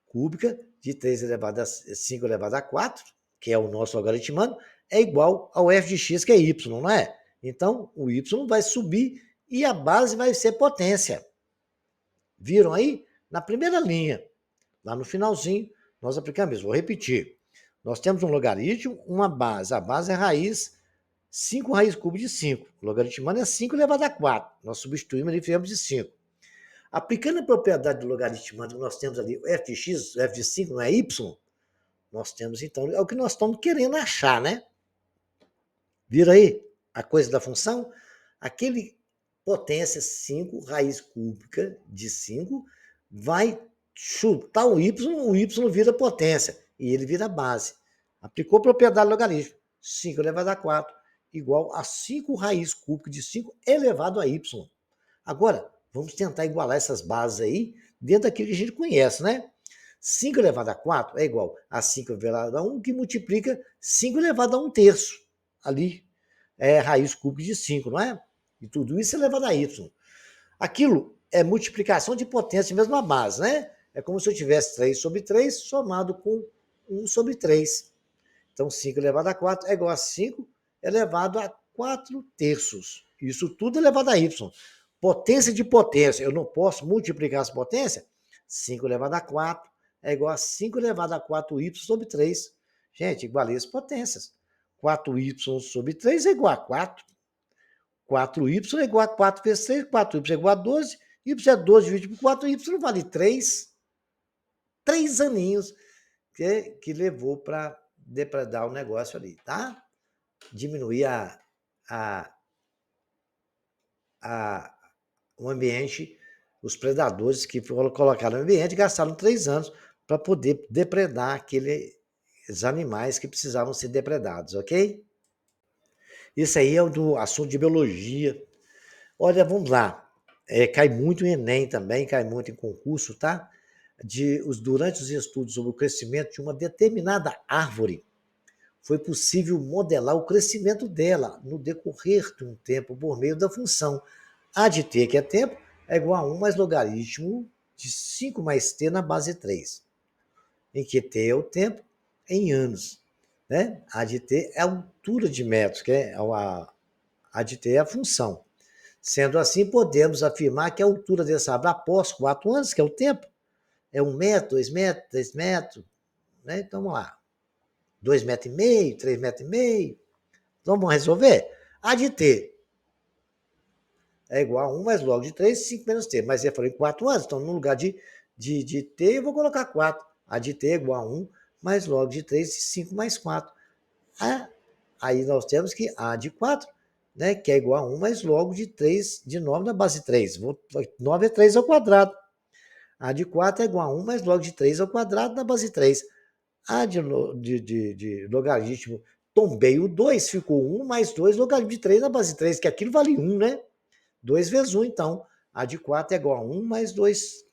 cúbica de 3 elevado a 5 elevado a 4, que é o nosso logaritmano, é igual ao f de x, que é y, não é? Então, o y vai subir e a base vai ser potência. Viram aí? Na primeira linha, lá no finalzinho, nós aplicamos isso. Vou repetir. Nós temos um logaritmo, uma base. A base é raiz 5 raiz cúbica de 5. O logaritmano é 5 elevado a 4. Nós substituímos ali e fizemos de 5. Aplicando a propriedade do logaritmano, nós temos ali o f de x, o f de 5 não é y, nós temos então, é o que nós estamos querendo achar, né? Viram aí a coisa da função? Aquele potência 5, raiz cúbica de 5, vai chutar o y vira potência, e ele vira base. Aplicou a propriedade do logaritmo, 5 elevado a 4, igual a 5 raiz cúbica de 5 elevado a y. Agora, vamos tentar igualar essas bases aí dentro daquilo que a gente conhece, né? 5 elevado a 4 é igual a 5 elevado a 1, que multiplica 5 elevado a 1 terço. Ali é raiz cúbica de 5, não é? E tudo isso é elevado a y. Aquilo é multiplicação de potência, mesma base, né? É como se eu tivesse 3 sobre 3 somado com 1 sobre 3. Então, 5 elevado a 4 é igual a 5 elevado a 4 terços. Isso tudo elevado a y. Potência de potência. Eu não posso multiplicar as potências? 5 elevado a 4 é igual a 5 elevado a 4y sobre 3. Gente, igualei as potências. 4y sobre 3 é igual a 4. 4y é igual a 4 vezes 3, 4y é igual a 12, y é 12 dividido por 4, y vale 3. 3 aninhos que levou para depredar o negócio ali, tá? Diminuir o ambiente, os predadores que foram colocados no ambiente gastaram 3 anos para poder depredar aqueles animais que precisavam ser depredados, ok? Isso aí é do assunto de biologia. Olha, vamos lá. Cai muito em Enem também, cai muito em concurso, tá? Durante os estudos sobre o crescimento de uma determinada árvore, foi possível modelar o crescimento dela no decorrer de um tempo por meio da função A de t, que é tempo, é igual a 1 mais logaritmo de 5 mais t na base 3, em que t é o tempo em anos. Né? A de t é a altura de metros, que é a de t é a função. Sendo assim, podemos afirmar que a altura dessa árvore após 4 anos, que é o tempo, é 1 metro, 2 metros, 3 metros. Né? Então, vamos lá. 2,5 metros, 3,5 metros. Então, vamos resolver? A de t é igual a 1 mais log de 3, 5 menos t. Mas eu falei 4 anos, então no lugar de t eu vou colocar 4. A de t é igual a 1 mais log de 3, 5 mais 4. Aí nós temos que a de 4, né, que é igual a 1 mais log de 3 de 9 na base 3. 9 é 3 ao quadrado. A de 4 é igual a 1 mais log de 3 ao quadrado na base 3. A de logaritmo tombei o 2, ficou 1 mais 2 logaritmo de 3 na base 3, que aquilo vale 1, né? 2 vezes 1, então. A de 4 é igual a 1 mais 2,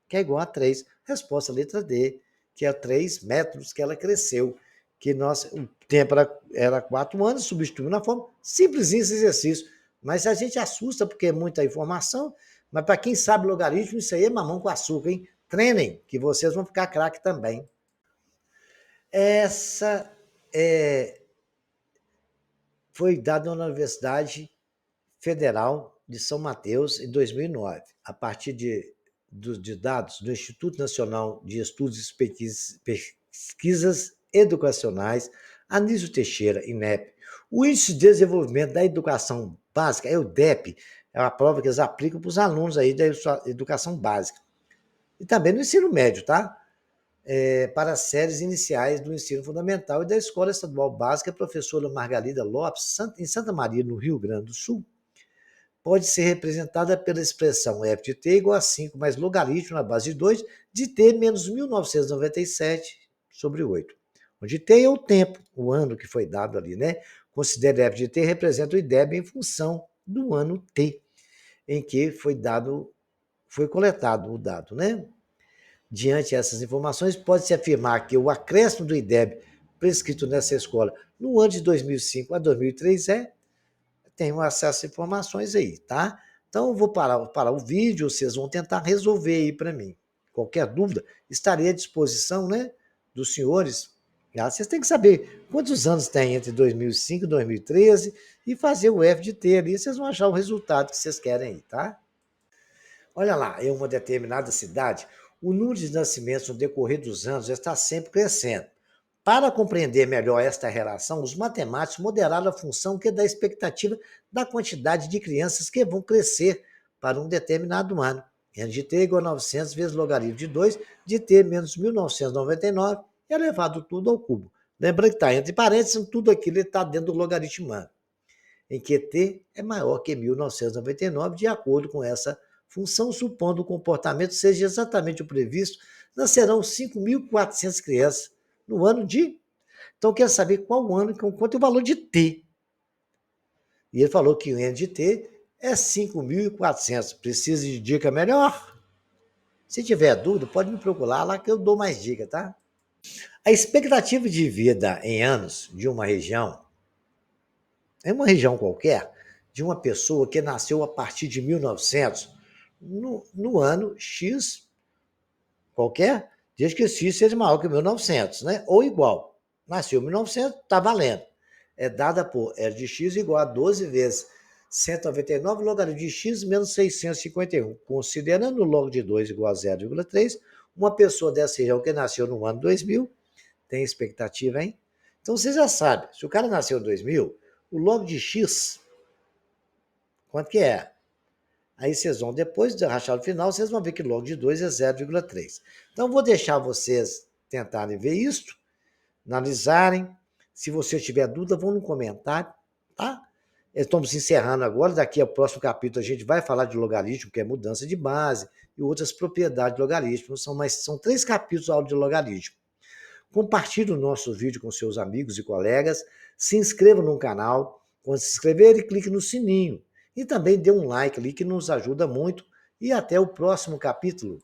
que é igual a 3. Resposta letra D, que é 3 metros que ela cresceu. Que o tempo era 4 anos, substituiu na forma. Simplesinho esse exercício. Mas a gente assusta porque é muita informação. Mas para quem sabe logaritmo, isso aí é mamão com açúcar, hein? Treinem, que vocês vão ficar craque também. Essa foi dada na Universidade Federal de São Mateus em 2009, a partir de dados do Instituto Nacional de Estudos e Pesquisas Educacionais, Anísio Teixeira, INEP. O Índice de Desenvolvimento da Educação Básica, é o DEP, é uma prova que eles aplicam para os alunos aí da educação básica. E também no ensino médio, tá? Para as séries iniciais do ensino fundamental e da Escola Estadual Básica Professora Margarida Lopes, em Santa Maria, no Rio Grande do Sul, pode ser representada pela expressão f de t igual a 5 mais logaritmo na base de 2 de t menos 1997 sobre 8. Onde t é o tempo, o ano que foi dado ali, né? Considere f de t representa o IDEB em função do ano t, em que foi coletado o dado, né? Diante dessas informações, pode-se afirmar que o acréscimo do IDEB prescrito nessa escola no ano de 2005 a 2003 tem um acesso a informações aí, tá? Então, eu vou parar o vídeo, vocês vão tentar resolver aí para mim. Qualquer dúvida, estarei à disposição, né, dos senhores. Vocês têm que saber quantos anos tem entre 2005 e 2013 e fazer o F de T ali, vocês vão achar o resultado que vocês querem aí, tá? Olha lá, em uma determinada cidade, o número de nascimentos no decorrer dos anos está sempre crescendo. Para compreender melhor esta relação, os matemáticos modelaram a função que dá a expectativa da quantidade de crianças que vão crescer para um determinado ano. N de t igual a 900 vezes logaritmo de 2 de t menos 1999 e elevado tudo ao cubo. Lembrando que está entre parênteses, tudo aquilo está dentro do logaritmo humano, em que t é maior que 1999, de acordo com essa função, supondo o comportamento seja exatamente o previsto, nascerão 5.400 crianças no ano de... Então, eu quero saber qual o ano, quanto é o valor de t. E ele falou que o n de t é 5.400. Precisa de dica melhor? Se tiver dúvida, pode me procurar lá que eu dou mais dica, tá? A expectativa de vida em anos de uma região, em uma região qualquer, de uma pessoa que nasceu a partir de 1900, no ano X qualquer, desde que X seja maior que 1900, né? Ou igual. Nasceu em 1900, está valendo. É dada por L de X igual a 12 vezes 199 logaritmo de X menos 651. Considerando o log de 2 igual a 0,3, uma pessoa dessa região que nasceu no ano 2000, tem expectativa, hein? Então, você já sabe, se o cara nasceu em 2000, o log de X, quanto que é? Aí vocês vão, depois de rachar no final, vocês vão ver que log de 2 é 0,3. Então, vou deixar vocês tentarem ver isso, analisarem. Se você tiver dúvida, vão no comentário, tá? Estamos encerrando agora, daqui ao próximo capítulo a gente vai falar de logaritmo, que é mudança de base, e outras propriedades de logaritmo. São 3 capítulos da aula de logaritmo. Compartilhe o nosso vídeo com seus amigos e colegas, se inscreva no canal, quando se inscrever, clique no sininho. E também dê um like ali que nos ajuda muito. E até o próximo capítulo.